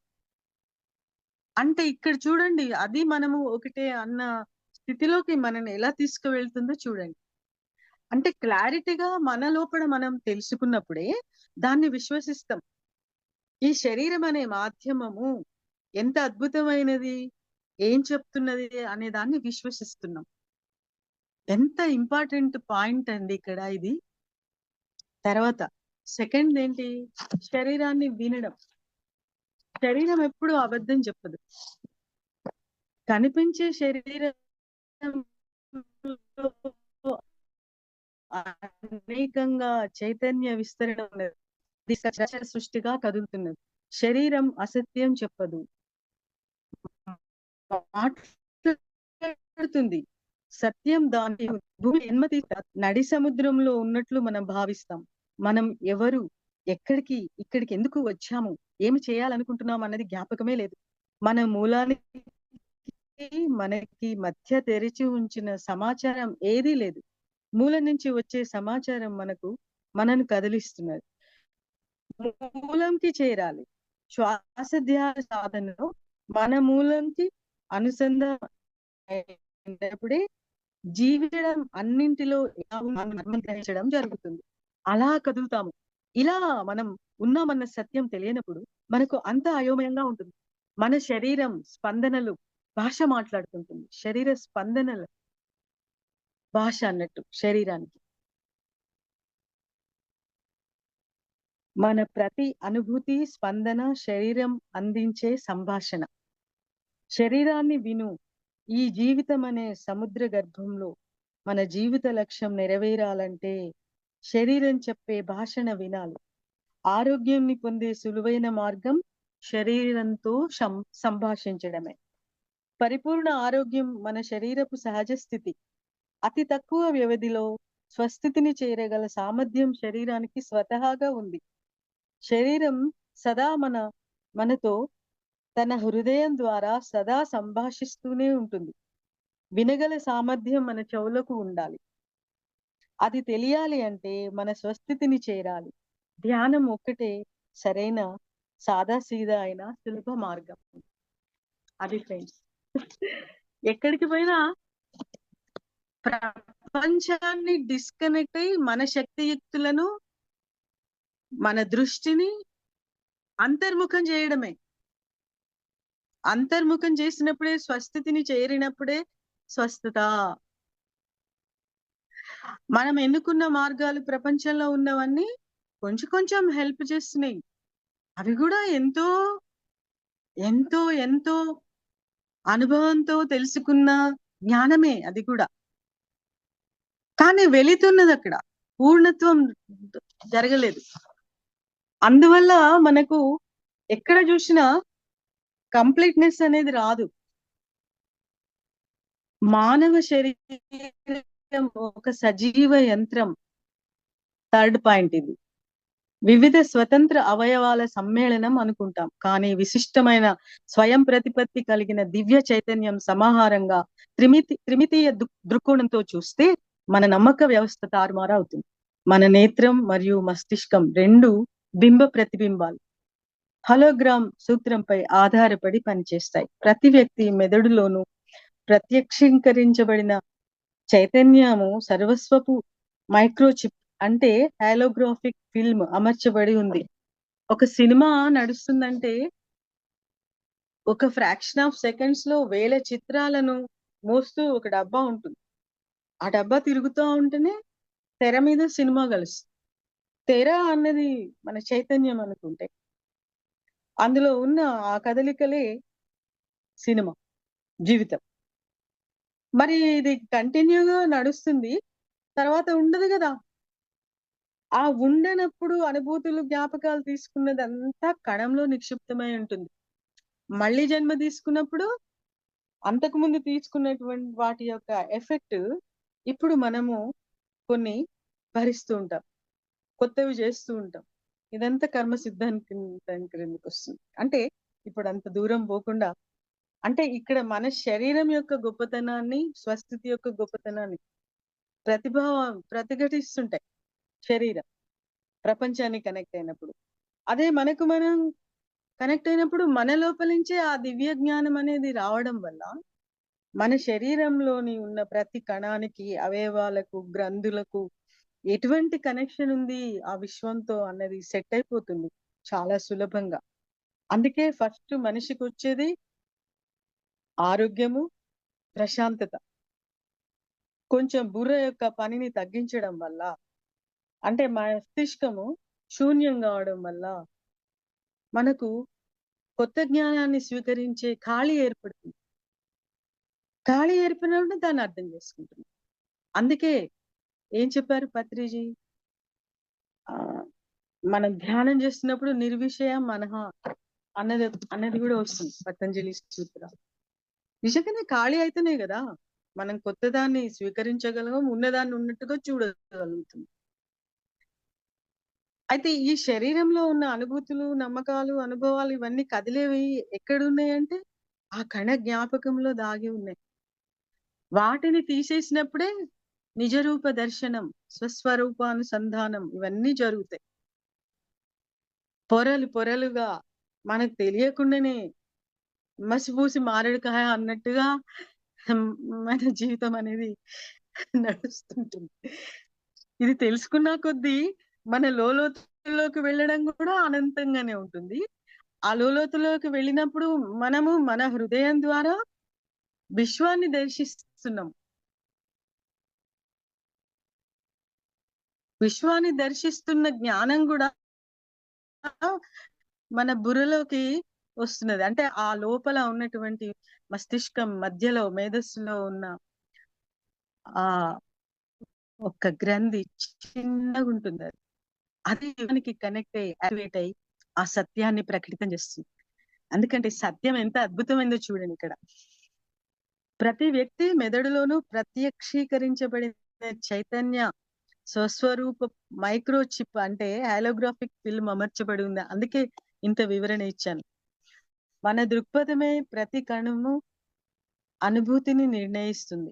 [SPEAKER 2] అంటే ఇక్కడ చూడండి, అది మనము ఒకటే అన్న స్థితిలోకి మనల్ని ఎలా తీసుకువెళ్తుందో చూడండి. అంటే క్లారిటీగా మన లోపల మనం తెలుసుకున్నప్పుడే దాన్ని విశ్వసిస్తాం. ఈ శరీరం అనే మాధ్యమము ఎంత అద్భుతమైనది, ఏం చెప్తున్నది అనే దాన్ని విశ్వసిస్తున్నాం. ఎంత ఇంపార్టెంట్ పాయింట్ అండి ఇక్కడ ఇది. తర్వాత సెకండ్ ఏంటి? శరీరాన్ని వినడం. శరీరం ఎప్పుడు అబద్ధం చెప్పదు. కనిపించే శరీరం అనేకంగా చైతన్య విస్తరణ ఉన్నది. సృష్టిగా కదులుతున్నది. శరీరం అసత్యం చెప్పదు, మాట్లాడుతుంది. సత్యం దాని భూమి ఎన్మతి నడి సముద్రంలో ఉన్నట్లు మనం భావిస్తాం. మనం ఎవరు, ఇక్కడికి ఎందుకు వచ్చాము, ఏమి చేయాలనుకుంటున్నాం అన్నది జ్ఞాపకమే లేదు. మన మూలానికి మనకి మధ్య తెరిచి ఉంచిన సమాచారం ఏదీ లేదు. మూలం నుంచి వచ్చే సమాచారం మనను కదిలిస్తున్నది. మూలంకి చేరాలి. శ్వాస ధ్యాన సాధనలో మన మూలంకి అనుసంధానప్పుడే జీవించడం అన్నింటిలో గ్రహించడం జరుగుతుంది. అలా కదులుతాము. ఇలా మనం ఉన్నామన్న సత్యం తెలియనప్పుడు మనకు అంత అయోమయంగా ఉంటుంది. మన శరీరం స్పందనలు భాష మాట్లాడుతుంటుంది. శరీర స్పందనల భాష అన్నట్టు శరీరానికి. మన ప్రతి అనుభూతి, స్పందన శరీరం అందించే సంభాషణ. శరీరాన్ని విను. ఈ జీవితం అనే సముద్ర గర్భంలో మన జీవిత లక్ష్యం నెరవేరాలంటే శరీరం చెప్పే భాషణ వినాలి. ఆరోగ్యాన్ని పొందే సులువైన మార్గం శరీరంతో సంభాషించడమే. పరిపూర్ణ ఆరోగ్యం మన శరీరపు సహజ స్థితి. అతి తక్కువ వ్యవధిలో స్వస్థితిని చేరగల సామర్థ్యం శరీరానికి స్వతహాగా ఉంది. శరీరం సదా మనతో తన హృదయం ద్వారా సదా సంభాషిస్తూనే ఉంటుంది. వినగల సామర్థ్యం మన చెవులకు ఉండాలి. అది తెలియాలి అంటే మన స్వస్థితిని చేరాలి. ధ్యానం ఒక్కటే సరైన సాదాసీదా అయిన సులభ మార్గం. అది ఫ్రెండ్స్, ఎక్కడికి పోయినా ప్రపంచాన్ని డిస్కనెక్ట్ అయి మన శక్తియుక్తులను, మన దృష్టిని అంతర్ముఖం చేయడమే. అంతర్ముఖం చేసినప్పుడే స్వస్థితిని చేరినప్పుడే స్వస్థత. మనం ఎన్నుకున్న మార్గాలు ప్రపంచంలో ఉన్నవన్నీ కొంచెం కొంచెం హెల్ప్ చేస్తున్నాయి. అవి కూడా ఎంతో ఎంతో ఎంతో అనుభవంతో తెలుసుకున్న జ్ఞానమే అది కూడా. కానీ వెళుతున్నది అక్కడ పూర్ణత్వం జరగలేదు. అందువల్ల మనకు ఎక్కడ చూసినా కంప్లీట్నెస్ అనేది రాదు. మానవ శరీరం ఒక సజీవ యంత్రం. థర్డ్ పాయింట్ ఇది. వివిధ స్వతంత్ర అవయవాల సమ్మేళనం అనుకుంటాం, కానీ విశిష్టమైన స్వయం ప్రతిపత్తి కలిగిన దివ్య చైతన్యం సమాహారంగా త్రిమితీయ దృక్కోణంతో చూస్తే మన నమ్మక వ్యవస్థ తారుమారు అవుతుంది. మన నేత్రం మరియు మస్తిష్కం రెండు బింబ ప్రతిబింబాలు హలోగ్రామ్ సూత్రంపై ఆధారపడి పనిచేస్తాయి. ప్రతి వ్యక్తి మెదడులోనూ ప్రత్యక్షీకరించబడిన చైతన్యము సర్వస్వపు మైక్రోచిప్ అంటే హాలోగ్రాఫిక్ ఫిల్మ్ అమర్చబడి ఉంది. ఒక సినిమా నడుస్తుందంటే ఒక ఫ్రాక్షన్ ఆఫ్ సెకండ్స్ లో వేల చిత్రాలను మోస్తూ ఒక డబ్బా ఉంటుంది. ఆ డబ్బా తిరుగుతూ ఉంటేనే తెర మీద సినిమా కలుస్తుంది. తెర అన్నది మన చైతన్యం అనుకుంటే అందులో ఉన్న ఆ కదలికలే సినిమా జీవితం. మరి ఇది కంటిన్యూగా నడుస్తుంది, తర్వాత ఉండదు కదా. ఆ ఉండనప్పుడు అనుభూతులు, జ్ఞాపకాలు తీసుకున్నది అంతా కణంలో నిక్షిప్తమై ఉంటుంది. మళ్ళీ జన్మ తీసుకున్నప్పుడు అంతకు ముందు తీసుకున్నటువంటి వాటి యొక్క ఎఫెక్ట్ ఇప్పుడు మనము కొన్ని భరిస్తూ ఉంటాం, కొత్తవి చేస్తూ ఉంటాం. ఇదంతా కర్మ సిద్ధానికి క్రిందకి వస్తుంది. అంటే ఇప్పుడు అంత దూరం పోకుండా, అంటే ఇక్కడ మన శరీరం యొక్క గొప్పతనాన్ని, స్వస్థితి యొక్క గొప్పతనాన్ని ప్రతిఘటిస్తుంటాయి శరీరం ప్రపంచాన్ని కనెక్ట్ అయినప్పుడు. అదే మనకు మనం కనెక్ట్ అయినప్పుడు మన లోపల నుంచే ఆ దివ్య జ్ఞానం అనేది రావడం వల్ల మన శరీరంలోని ఉన్న ప్రతి కణానికి, అవయవాలకు, గ్రంథులకు ఎటువంటి కనెక్షన్ ఉంది ఆ విశ్వంతో అన్నది సెట్ అయిపోతుంది చాలా సులభంగా. అందుకే ఫస్ట్ మనిషికి వచ్చేది ఆరోగ్యము, ప్రశాంతత. కొంచెం బుర్ర యొక్క పనిని తగ్గించడం వల్ల, అంటే మస్తిష్కము శూన్యం కావడం వల్ల మనకు కొత్త జ్ఞానాన్ని స్వీకరించే ఖాళీ ఏర్పడుతుంది. ఖాళీ ఏర్పడినప్పుడు దాన్ని అర్థం చేసుకుంటుంది. అందుకే ఏం చెప్పారు పత్రిజీ, మనం ధ్యానం చేస్తున్నప్పుడు నిర్విషయ మనహ అన్నది కూడా వస్తుంది పతంజలి సూత్ర. నిజంగానే ఖాళీ అయితేనే కదా మనం కొత్త దాన్ని స్వీకరించగలం, ఉన్నదాన్ని ఉన్నట్టుగా చూడగలుగుతుంది. అయితే ఈ శరీరంలో ఉన్న అనుభూతులు, నమ్మకాలు, అనుభవాలు ఇవన్నీ కదిలేవి ఎక్కడున్నాయంటే ఆ కణ జ్ఞాపకంలో దాగి ఉన్నాయి. వాటిని తీసేసినప్పుడే నిజరూప దర్శనం, స్వస్వరూపానుసంధానం ఇవన్నీ జరుగుతాయి. పొరలు పొరలుగా మనకు తెలియకుండానే మసిపూసి మారేడుకాయ అన్నట్టుగా మన జీవితం అనేది నడుస్తుంటుంది. ఇది తెలుసుకున్న కొద్దీ మన లోతుల్లోకి వెళ్ళడం కూడా అనంతంగానే ఉంటుంది. ఆ లోతులోకి వెళ్ళినప్పుడు మనము మన హృదయం ద్వారా విశ్వాన్ని దర్శిస్తున్నాం. విశ్వాన్ని దర్శిస్తున్న జ్ఞానం కూడా మన బుర్రలోకి వస్తున్నది. అంటే ఆ లోపల ఉన్నటువంటి మస్తిష్కం మధ్యలో మేధస్సులో ఉన్న ఆ ఒక్క గ్రంథి చిన్నగా ఉంటుంది. అది మనకి కనెక్ట్ అయ్యి యాక్టివేట్ అయ్యి ఆ సత్యాన్ని ప్రకటితం చేస్తుంది. అందుకంటే సత్యం ఎంత అద్భుతమైందో చూడండి ఇక్కడ. ప్రతి వ్యక్తి మెదడులోనూ ప్రత్యక్షీకరించబడిన చైతన్య స్వస్వరూప మైక్రో చిప్ అంటే హాలోగ్రాఫిక్ ఫిల్మ్ అమర్చబడి ఉంది. అందుకే ఇంత వివరణ ఇచ్చాను. మన దృక్పథమే ప్రతి కణము అనుభూతిని నిర్ణయిస్తుంది.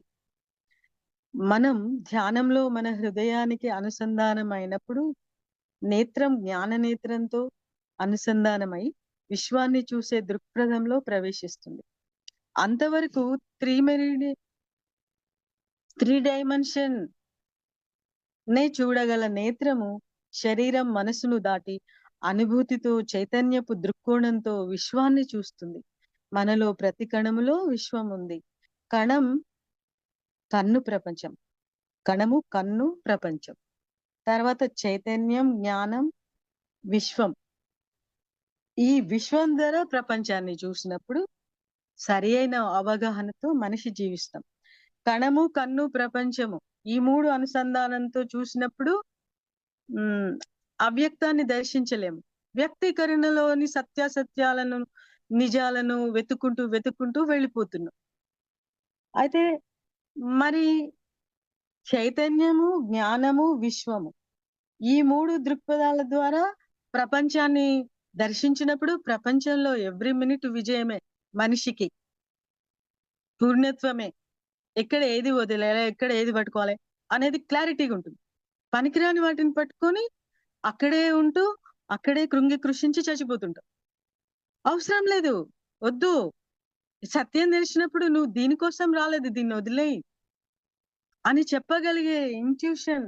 [SPEAKER 2] మనం ధ్యానంలో మన హృదయానికి అనుసంధానం అయినప్పుడు నేత్రం జ్ఞాన నేత్రంతో అనుసంధానమై విశ్వాన్ని చూసే దృక్పథంలో ప్రవేశిస్తుంది. అంతవరకు త్రీ డైమెన్షన్ నే చూడగల నేత్రము శరీరం మనసును దాటి అనుభూతితో చైతన్యపు దృక్కోణంతో విశ్వాన్ని చూస్తుంది. మనలో ప్రతి కణములో విశ్వం ఉంది. కణం కన్ను ప్రపంచం, కణము కన్ను ప్రపంచం, తర్వాత చైతన్యం జ్ఞానం విశ్వం. ఈ విశ్వం ద్వారా ప్రపంచాన్ని చూసినప్పుడు సరి అయిన అవగాహనతో మనిషి జీవిస్తాం. కణము కన్ను ప్రపంచము ఈ మూడు అనుసంధానంతో చూసినప్పుడు అవ్యక్తాన్ని దర్శించలేము. వ్యక్తీకరణలోని సత్యాసత్యాలను నిజాలను వెతుకుంటూ వెళ్ళిపోతున్నాం. అయితే మరి చైతన్యము జ్ఞానము విశ్వము ఈ మూడు దృక్పథాల ద్వారా ప్రపంచాన్ని దర్శించినప్పుడు ప్రపంచంలో ఎవ్రీ మినిట్ విజయమే, మనిషికి పూర్ణత్వమే. ఎక్కడ ఏది వదిలేయాలి, ఎక్కడ ఏది పట్టుకోవాలి అనేది క్లారిటీగా ఉంటుంది. పనికిరాని వాటిని పట్టుకొని అక్కడే ఉంటూ అక్కడే కృంగి కృషించి చచ్చిపోతుంటావు. అవసరం లేదు, వద్దు. సత్యం తెలిసినప్పుడు నువ్వు దీనికోసం రాలేదు, దీన్ని వదిలేయి అని చెప్పగలిగే ఇంట్యూషన్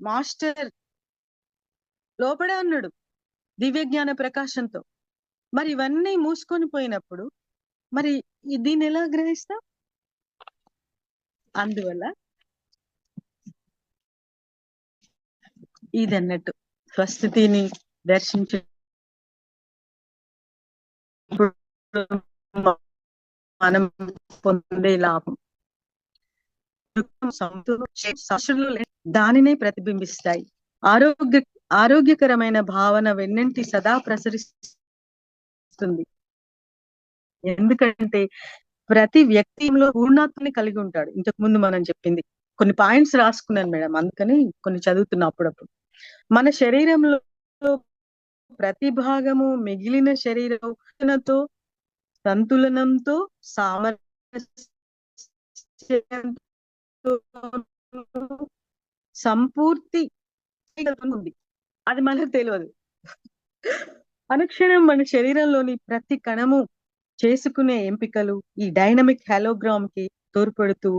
[SPEAKER 2] మాస్టర్ లోపడే ఉన్నాడు దివ్య జ్ఞాన ప్రకాశంతో. మరి ఇవన్నీ మూసుకొని పోయినప్పుడు మరి దీన్ని ఎలా గ్రహిస్తాం? అందువల్ల ఇది అన్నట్టు స్వస్థితిని దర్శించ మనం పొందే లాభం దానినే ప్రతిబింబిస్తాయి. ఆరోగ్యకరమైన భావన వెన్నంటి సదా ప్రసరిస్తుంది. ఎందుకంటే ప్రతి వ్యక్తిలో పూర్ణాత్మని కలిగి ఉంటాడు. ఇంతకు ముందు మనం చెప్పింది కొన్ని పాయింట్స్ రాసుకున్నాను మేడం, అందుకని కొన్ని చదువుతున్నా అప్పుడప్పుడు. మన శరీరంలో ప్రతి భాగము మిగిలిన శరీరంతో సంతులనంతో సామరస్యంతో సంపూర్తి ఉంది. అది మనకు తెలియదు. అనుక్షణం మన శరీరంలోని ప్రతి కణము చేసుకునే ఎంపికలు ఈ డైనమిక్ హాలోగ్రామ్ కి తోడ్పడుతూ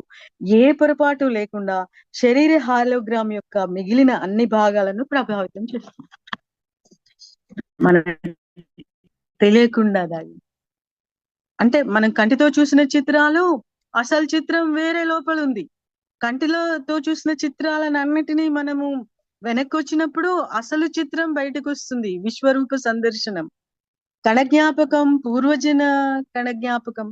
[SPEAKER 2] ఏ పొరపాటు లేకుండా శరీర హాలోగ్రామ్ యొక్క మిగిలిన అన్ని భాగాలను ప్రభావితం చేస్తుంది. మన తెలియకుండా దాగి అంటే మనం కంటితో చూసిన చిత్రాలు అసలు చిత్రం వేరే లోపల ఉంది. కంటిలోతో చూసిన చిత్రాలను అన్నిటినీ మనము వెనక్కి వచ్చినప్పుడు అసలు చిత్రం బయటకు వస్తుంది. విశ్వరూప సందర్శనం, కణజ్ఞాపకం, పూర్వజన కణజ్ఞాపకం.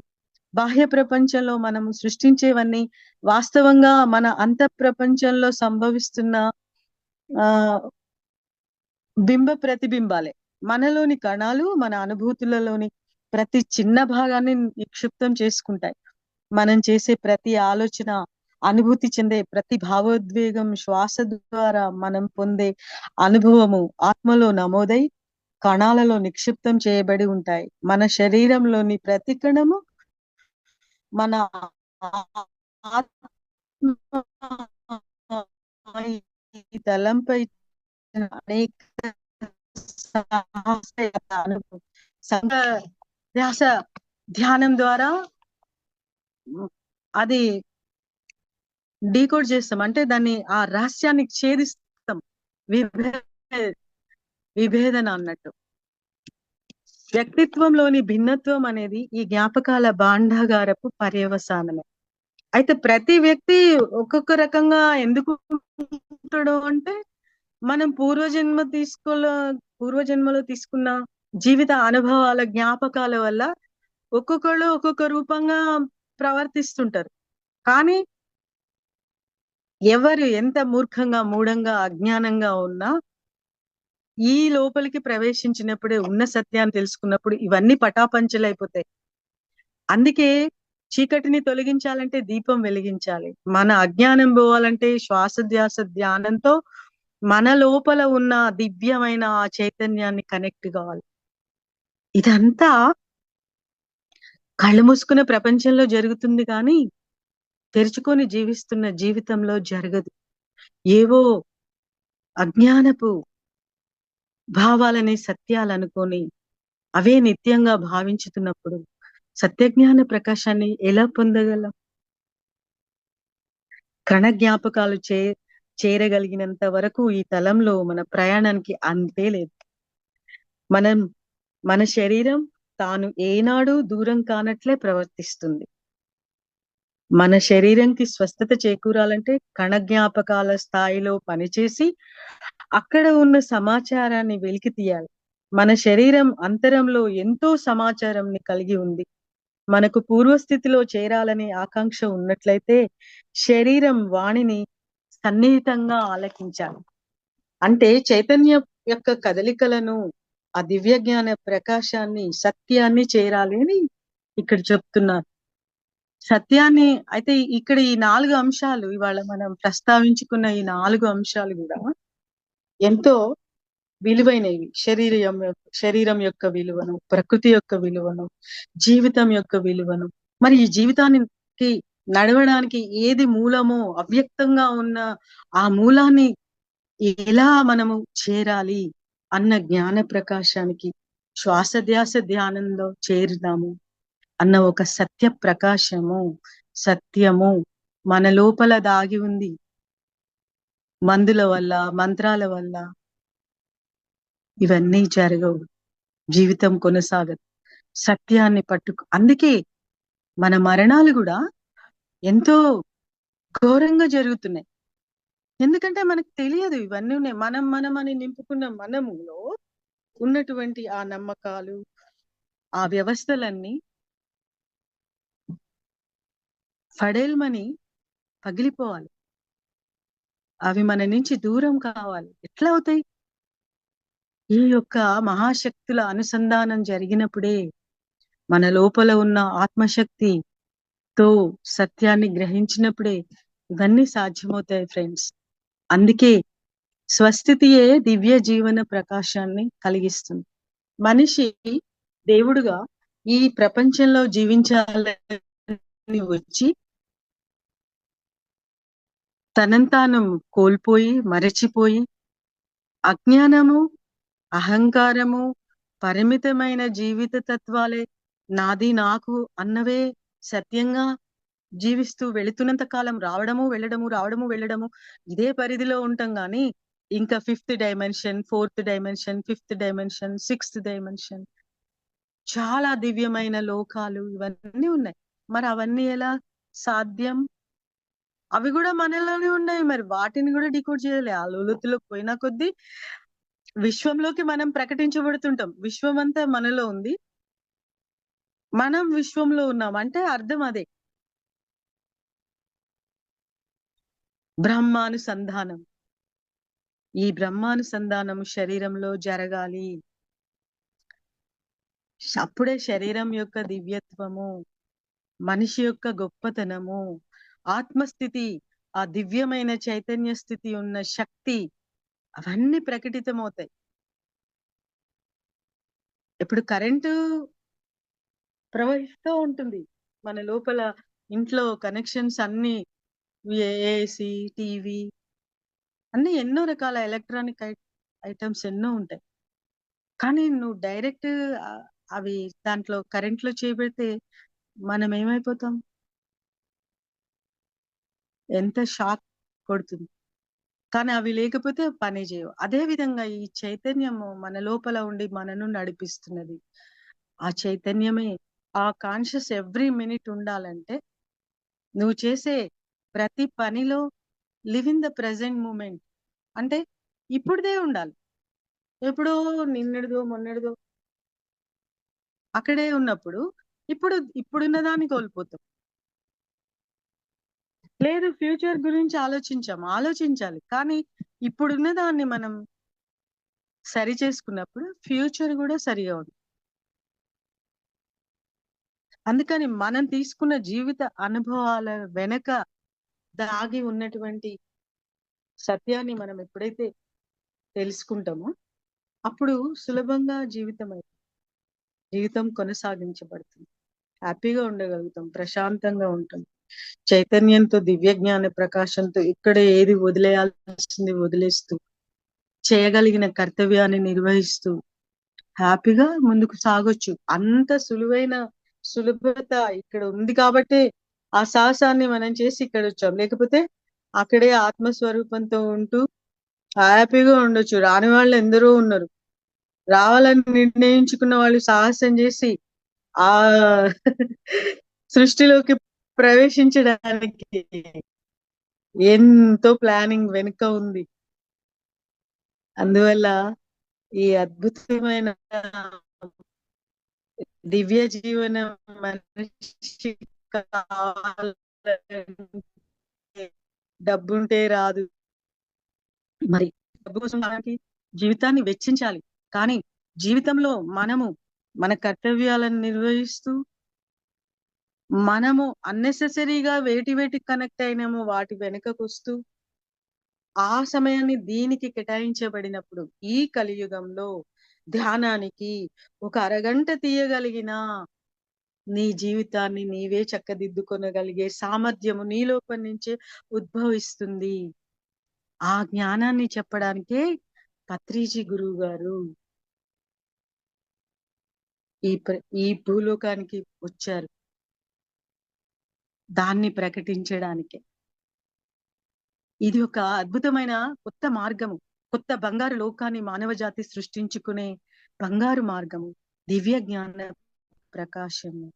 [SPEAKER 2] బాహ్య ప్రపంచంలో మనం సృష్టించేవన్నీ వాస్తవంగా మన అంత ప్రపంచంలో సంభవిస్తున్న బింబ ప్రతిబింబాలే. మనలోని కణాలు మన అనుభూతులలోని ప్రతి చిన్న భాగాన్ని నిక్షిప్తం చేసుకుంటాయి. మనం చేసే ప్రతి ఆలోచన, అనుభూతి చెందే ప్రతి భావోద్వేగం, శ్వాస ద్వారా మనం పొందే అనుభవము ఆత్మలో నమోదై కణాలలో నిక్షిప్తం చేయబడి ఉంటాయి. మన శరీరంలోని ప్రతి కణము మన తలంపై అనేక ధ్యాస ధ్యానం ద్వారా అది డీకోడ్ చేస్తాం. అంటే దాన్ని ఆ రహస్యాన్ని ఛేదిస్తాం. విభేదన అన్నట్టు. వ్యక్తిత్వంలోని భిన్నత్వం అనేది ఈ జ్ఞాపకాల భాండాగారపు పర్యవసానమే. అయితే ప్రతి వ్యక్తి ఒక్కొక్క రకంగా ఎందుకు ఉంటాడు అంటే, మనం పూర్వజన్మలో తీసుకున్న జీవిత అనుభవాల జ్ఞాపకాల వల్ల ఒక్కొక్కళ్ళు ఒక్కొక్క రూపంగా ప్రవర్తిస్తుంటారు. కానీ ఎవరు ఎంత మూర్ఖంగా, మూఢంగా, అజ్ఞానంగా ఉన్నా ఈ లోపలికి ప్రవేశించినప్పుడే, ఉన్న సత్యాన్ని తెలుసుకున్నప్పుడు ఇవన్నీ పటాపంచలైపోతాయి. అందుకే చీకటిని తొలగించాలంటే దీపం వెలిగించాలి. మన అజ్ఞానం పోవాలంటే శ్వాసధ్యాస ధ్యానంతో మన లోపల ఉన్న దివ్యమైన ఆ చైతన్యాన్ని కనెక్ట్ కావాలి. ఇదంతా కళ్ళు మూసుకునే ప్రపంచంలో జరుగుతుంది కానీ తెరుచుకొని జీవిస్తున్న జీవితంలో జరగదు. ఏవో అజ్ఞానపు భావాలని సత్యాలనుకొని అవే నిత్యంగా భావించుతున్నప్పుడు సత్యజ్ఞాన ప్రకాశాన్ని ఎలా పొందగలం? కణ జ్ఞాపకాలు చేరగలిగినంత వరకు ఈ తలంలో మన ప్రయాణానికి అంతే లేదు. మనం మన శరీరం తాను ఏనాడు దూరం కానట్లే ప్రవర్తిస్తుంది. మన శరీరంకి స్వస్థత చేకూరాలంటే కణ జ్ఞాపకాల స్థాయిలో పనిచేసి అక్కడ ఉన్న సమాచారాన్ని వెలికి తీయాలి. మన శరీరం అంతరంలో ఎంతో సమాచారంని కలిగి ఉంది. మనకు పూర్వస్థితిలో చేరాలనే ఆకాంక్ష ఉన్నట్లయితే శరీరం వాణిని సన్నిహితంగా ఆలకించాలి. అంటే చైతన్య యొక్క కదలికలను, ఆ దివ్య జ్ఞాన ప్రకాశాన్ని, సత్యాన్ని చేరాలి అని ఇక్కడ చెప్తున్నారు. సత్యాన్ని అయితే ఇక్కడ ఈ 4 అంశాలు ఇవాళ మనం ప్రస్తావించుకున్న ఈ 4 అంశాలు కూడా ఎంతో విలువైనవి. శరీరం యొక్క విలువను, ప్రకృతి యొక్క విలువను, జీవితం యొక్క విలువను, మరి ఈ జీవితానికి నడవడానికి ఏది మూలమో అవ్యక్తంగా ఉన్న ఆ మూలాన్ని ఎలా మనము చేరాలి అన్న జ్ఞాన ప్రకాశానికి శ్వాసధ్యాస ధ్యానంలో చేరుదాము అన్న ఒక సత్య ప్రకాశము, సత్యము మన లోపల దాగి ఉంది. మందుల వల్ల, మంత్రాల వల్ల ఇవన్నీ జరగవు. జీవితం కొనసాగదు. సత్యాన్ని అందుకే మన మరణాలు కూడా ఎంతో ఘోరంగా జరుగుతున్నాయి. ఎందుకంటే మనకు తెలియదు ఇవన్నీ ఉన్నాయి. మనం అని నింపుకున్న మనములో ఉన్నటువంటి ఆ నమ్మకాలు, ఆ వ్యవస్థలన్నీ ఫడేల్మని పగిలిపోవాలి. అవి మన నుంచి దూరం కావాలి. ఎట్లా అవుతాయి? ఈ యొక్క మహాశక్తుల అనుసంధానం జరిగినప్పుడే మన లోపల ఉన్న ఆత్మశక్తితో సత్యాన్ని గ్రహించినప్పుడే ఇవన్నీ సాధ్యమవుతాయి ఫ్రెండ్స్. అందుకే స్వస్థితియే దివ్య జీవన ప్రకాశాన్ని కలిగిస్తుంది. మనిషి దేవుడుగా ఈ ప్రపంచంలో జీవించాలని వచ్చి తనంతాను కోల్పోయి, మరచిపోయి అజ్ఞానము, అహంకారము, పరిమితమైన జీవిత తత్వాలే నాది నాకు అన్నవే సత్యంగా జీవిస్తూ వెళుతున్నంత కాలం రావడము వెళ్ళడము, రావడము వెళ్ళడము ఇదే పరిధిలో ఉంటాం. గాని ఇంకా 5th dimension, 4th dimension, 5th dimension, 6th dimension, చాలా దివ్యమైన లోకాలు ఇవన్నీ ఉన్నాయి. మరి అవన్నీ ఎలా సాధ్యం? అవి కూడా మనలోనే ఉన్నాయి. మరి వాటిని కూడా డికోడ్ చేయాలి. ఆ లోతులోకి పోయిన కొద్దీ విశ్వంలోకి మనం ప్రకటించబడుతుంటాం. విశ్వం అంతా మనలో ఉంది, మనం విశ్వంలో ఉన్నాం. అంటే అర్థం అదే. బ్రహ్మానుసంధానం. ఈ బ్రహ్మానుసంధానం శరీరంలో జరగాలి. అప్పుడే శరీరం యొక్క దివ్యత్వము, మనిషి యొక్క గొప్పతనము, ఆత్మస్థితి, ఆ దివ్యమైన చైతన్య స్థితి ఉన్న శక్తి అవన్నీ ప్రకటితమవుతాయి. ఇప్పుడు కరెంటు ప్రవహిస్తూ ఉంటుంది మన లోపల. ఇంట్లో కనెక్షన్స్ అన్ని ఏసీ, టీవీ అన్ని ఎన్నో రకాల ఎలక్ట్రానిక్ ఐటమ్స్ ఎన్నో ఉంటాయి. కానీ నువ్వు డైరెక్ట్ అవి దాంట్లో కరెంట్ లో చేయబెడితే మనం ఏమైపోతాం? ఎంత షాక్ కొడుతుంది. కానీ అవి లేకపోతే పని చేయవు. అదే విధంగా ఈ చైతన్యము మన లోపల ఉండి మనను నడిపిస్తున్నది. ఆ చైతన్యమే, ఆ కాన్షియస్ ఎవ్రీ మినిట్ ఉండాలంటే నువ్వు చేసే ప్రతి పనిలో live in the present moment. అంటే ఇప్పుడుదే ఉండాలి. ఎప్పుడో నిన్నటిదో మొన్నటిదో అక్కడే ఉన్నప్పుడు ఇప్పుడున్న దాన్ని కోల్పోతాం. లేదు ఫ్యూచర్ గురించి ఆలోచించాలి. కానీ ఇప్పుడున్న దాన్ని మనం సరి చేసుకున్నప్పుడు ఫ్యూచర్ కూడా సరిగా ఉంది. అందుకని మనం తీసుకున్న జీవిత అనుభవాల వెనక దాగి ఉన్నటువంటి సత్యాన్ని మనం ఎప్పుడైతే తెలుసుకుంటామో అప్పుడు సులభంగా జీవితం కొనసాగించబడుతుంది. హ్యాపీగా ఉండగలుగుతాం, ప్రశాంతంగా ఉంటాం. చైతన్యంతో, దివ్య జ్ఞాన ప్రకాశంతో ఇక్కడ ఏది వదిలేయాల్సింది వదిలేస్తూ, చేయగలిగిన కర్తవ్యాన్ని నిర్వహిస్తూ హ్యాపీగా ముందుకు సాగొచ్చు. అంత సులభత ఇక్కడ ఉంది కాబట్టి ఆ సాహసాన్ని మనం చేసి ఇక్కడ వచ్చాం. లేకపోతే అక్కడే ఆత్మస్వరూపంతో ఉంటూ హ్యాపీగా ఉండొచ్చు. రాని వాళ్ళు ఎందరో ఉన్నారు. రావాలని నిర్ణయించుకున్న వాళ్ళు సాహసం చేసి ఆ సృష్టిలోకి ప్రవేశించడానికి ఎంతో ప్లానింగ్ వెనుక ఉంది. అందువల్ల ఈ అద్భుతమైన దివ్య జీవనం మనిషి కావాలంటే డబ్బుంటే రాదు. మరి డబ్బు కోసం మనకి జీవితాన్ని వెచ్చించాలి. కానీ జీవితంలో మన కర్తవ్యాలను నిర్వహిస్తూ మనము అన్నెసెసరీగా వేటి కనెక్ట్ అయినామో వాటి వెనుకకొస్తూ ఆ సమయాన్ని దీనికి కేటాయించబడినప్పుడు ఈ కలియుగంలో ధ్యానానికి ఒక అరగంట తీయగలిగిన నీ జీవితాన్ని నీవే చక్కదిద్దుకొనగలిగే సామర్థ్యము నీ లోపల నుంచే ఉద్భవిస్తుంది. ఆ జ్ఞానాన్ని చెప్పడానికే పత్రిజీ గురువు గారు ఈ భూలోకానికి వచ్చారు. దాన్ని ప్రకటించడానికే. ఇది ఒక అద్భుతమైన కొత్త మార్గము, కొత్త బంగారు లోకాన్ని మానవ జాతి సృష్టించుకునే బంగారు మార్గము, దివ్య జ్ఞాన ప్రకాశము.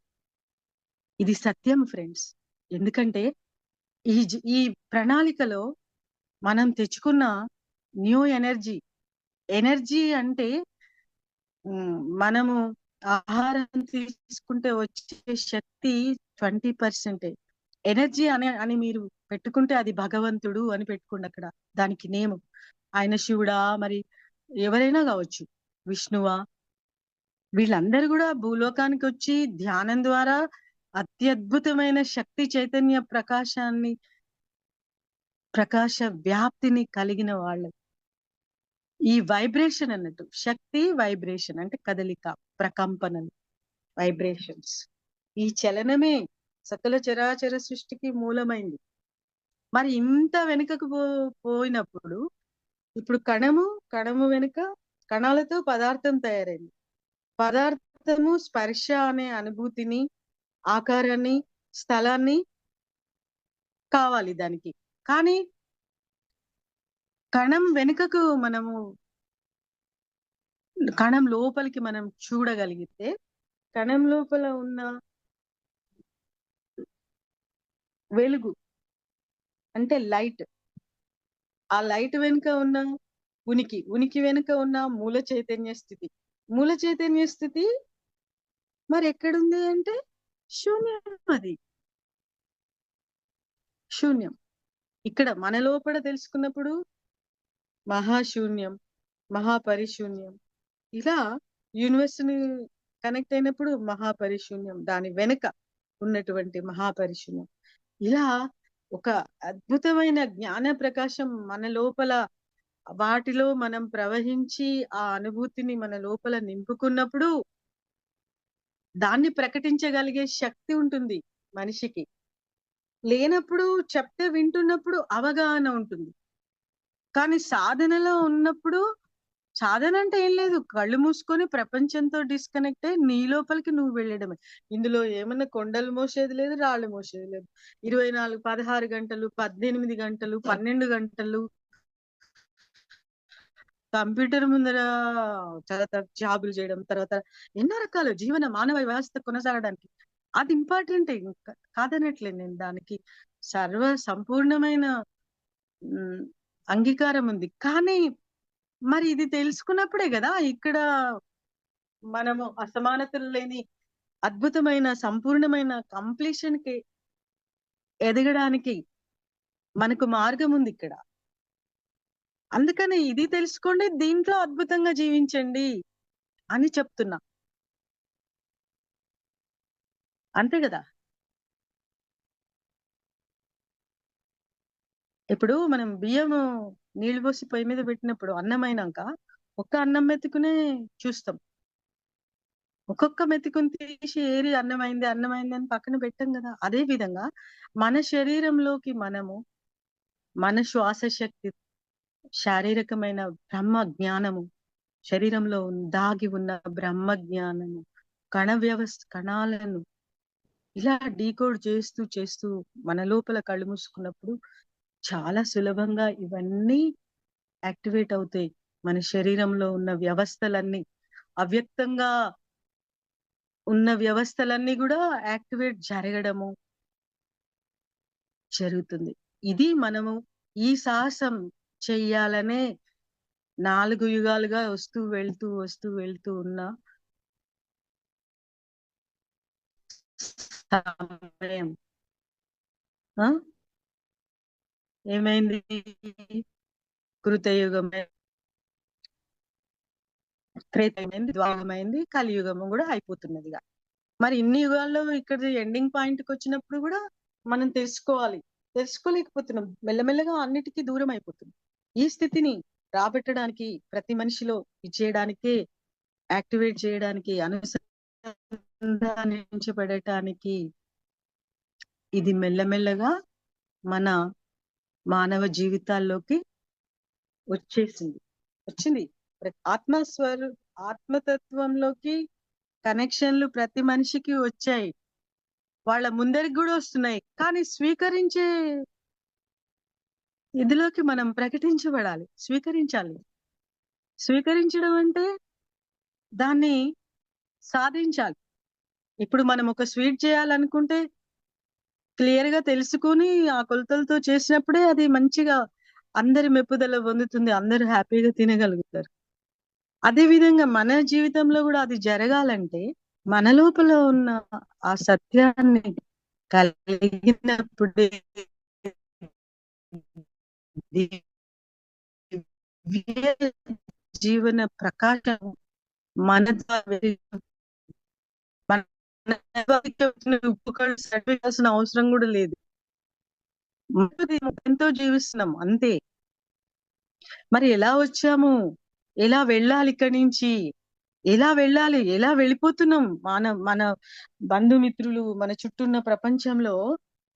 [SPEAKER 2] ఇది సత్యం ఫ్రెండ్స్. ఎందుకంటే ఈ ప్రణాళికలో మనం తెచ్చుకున్న న్యూ ఎనర్జీ అంటే మనము ఆహారం తీసుకుంటే వచ్చే శక్తి 20%. ఎనర్జీ అని మీరు పెట్టుకుంటే అది భగవంతుడు అని పెట్టుకోండి. అక్కడ దానికి నేమ్ ఆయన శివుడా, మరి ఎవరైనా కావచ్చు, విష్ణువా, వీళ్ళందరూ కూడా భూలోకానికి వచ్చి ధ్యానం ద్వారా అత్యద్భుతమైన శక్తి చైతన్య ప్రకాశ వ్యాప్తిని కలిగిన వాళ్ళు. ఈ వైబ్రేషన్ అన్నట్టు శక్తి, వైబ్రేషన్ అంటే కదలిక, ప్రకంపనలు, వైబ్రేషన్స్. ఈ చలనమే సకల చరాచర సృష్టికి మూలమైంది. మరి ఇంత వెనుకకు పోయినప్పుడు ఇప్పుడు కణము వెనుక కణాలతో పదార్థం తయారైంది. పదార్థము స్పర్శ అనే అనుభూతిని, ఆకారాన్ని, స్థలాన్ని కావాలి దానికి. కానీ కణం లోపలికి మనం చూడగలిగితే కణం లోపల ఉన్న వెలుగు అంటే లైట్, ఆ లైట్ వెనుక ఉన్న ఉనికి వెనుక ఉన్న మూల చైతన్య స్థితి మరి ఎక్కడుంది అంటే శూన్యం. అది శూన్యం. ఇక్కడ మన లోపల తెలుసుకున్నప్పుడు మహాశూన్యం, మహాపరిశూన్యం. ఇలా యూనివర్స్ ని కనెక్ట్ అయినప్పుడు మహాపరిశూన్యం, దాని వెనుక ఉన్నటువంటి మహాపరిశూన్యం. ఇలా ఒక అద్భుతమైన జ్ఞాన ప్రకాశం మన లోపల, వాటిలో మనం ప్రవహించి ఆ అనుభూతిని మన లోపల నింపుకున్నప్పుడు దాన్ని ప్రకటించగలిగే శక్తి ఉంటుంది మనిషికి. లేనప్పుడు చెప్తే వింటున్నప్పుడు అవగాహన ఉంటుంది. కానీ సాధనలో ఉన్నప్పుడు, సాధన అంటే ఏం లేదు, కళ్ళు మూసుకొని ప్రపంచంతో డిస్కనెక్ట్ అయ్యి నీ లోపలికి నువ్వు వెళ్ళడమే. ఇందులో ఏమన్నా కొండలు మోసేది లేదు, రాళ్ళు మోసేది లేదు. 16 గంటలు, 18 గంటలు, 12 గంటలు కంప్యూటర్ ముందర తర్వాత జాబులు చేయడం, తర్వాత ఎన్నో రకాల మానవ వ్యవస్థ కొనసాగడానికి అది ఇంపార్టెంట్. కాదనట్లేదు నేను. దానికి సర్వ సంపూర్ణమైన ఉమ్, అంగీకారం ఉంది. కానీ మరి ఇది తెలుసుకున్నప్పుడే కదా ఇక్కడ మనము అసమానతలు లేని అద్భుతమైన సంపూర్ణమైన కంప్లీషన్ కి ఎదగడానికి మనకు మార్గం ఉంది ఇక్కడ. అందుకని ఇది తెలుసుకోండి, దీంట్లో అద్భుతంగా జీవించండి అని చెప్తున్నా. అంతే కదా. ఇప్పుడు మనం బియ్యము నీళ్లు పోసి పొయ్యి మీద పెట్టినప్పుడు అన్నమైనాక ఒక్క అన్నం మెతుకునే చూస్తాం. ఒక్కొక్క మెతుకుని తీసి ఏరి అన్నమైంది అన్నమైంది అని పక్కన పెట్టాం కదా. అదే విధంగా మన శరీరంలోకి మనము మన శ్వాస శక్తి, శారీరకమైన బ్రహ్మ జ్ఞానము, శరీరంలో దాగి ఉన్న బ్రహ్మ జ్ఞానము, కణ వ్యవస్థ కణాలను ఇలా డీకోడ్ చేస్తూ చేస్తూ మన లోపల కళ్ళు మూసుకున్నప్పుడు చాలా సులభంగా ఇవన్నీ యాక్టివేట్ అవుతాయి. మన శరీరంలో ఉన్న వ్యవస్థలన్నీ, అవ్యక్తంగా ఉన్న వ్యవస్థలన్నీ కూడా యాక్టివేట్ జరగడము జరుగుతుంది. ఇది మనము ఈ సాహసం చెయ్యాలనే 4 యుగాలుగా వస్తూ వెళ్తూ ఉన్న సమయం. ఏమైంది? కృతయుగం, త్రేతయుగమైంది, ద్వాపరమైంది, కలియుగము కూడా అయిపోతున్నది. మరి ఇన్ని యుగాల్లో ఇక్కడ ఎండింగ్ పాయింట్ కి వచ్చినప్పుడు కూడా మనం తెలుసుకోలేకపోతున్నాం. మెల్లమెల్లగా అన్నిటికీ దూరం అయిపోతుంది. ఈ స్థితిని రాబెట్టడానికి, ప్రతి మనిషిలో ఇచ్చేయడానికి, యాక్టివేట్ చేయడానికి, అనుసంధానించబడటానికి ఇది మెల్లమెల్లగా మన మానవ జీవితాల్లోకి వచ్చింది. ఆత్మతత్వంలోకి కనెక్షన్లు ప్రతి మనిషికి వచ్చాయి. వాళ్ళ ముందరికి కూడా వస్తున్నాయి. కానీ స్వీకరించే ఇదిలోకి మనం ప్రకటించబడాలి, స్వీకరించాలి. స్వీకరించడం అంటే దాన్ని సాధించాలి. ఇప్పుడు మనం ఒక స్వీట్ చేయాలనుకుంటే క్లియర్ గా తెలుసుకుని ఆ కొలతలతో చేసినప్పుడే అది మంచిగా అందరి మెప్పుదల పొందుతుంది, అందరూ హ్యాపీగా తినగలుగుతారు. అదే విధంగా మన జీవితంలో కూడా అది జరగాలంటే మన లోపల ఉన్న ఆ సత్యాన్ని కలిగినప్పుడే జీవన ప్రకాశం మన సర్టిఫికేషన్ అవసరం కూడా లేదు. ఎంతో జీవిస్తున్నాం అంతే. మరి ఎలా వచ్చాము, ఎలా వెళ్ళాలి, ఇక్కడి నుంచి ఎలా వెళ్ళాలి, ఎలా వెళ్ళిపోతున్నాం, మన బంధుమిత్రులు, మన చుట్టూ ఉన్న ప్రపంచంలో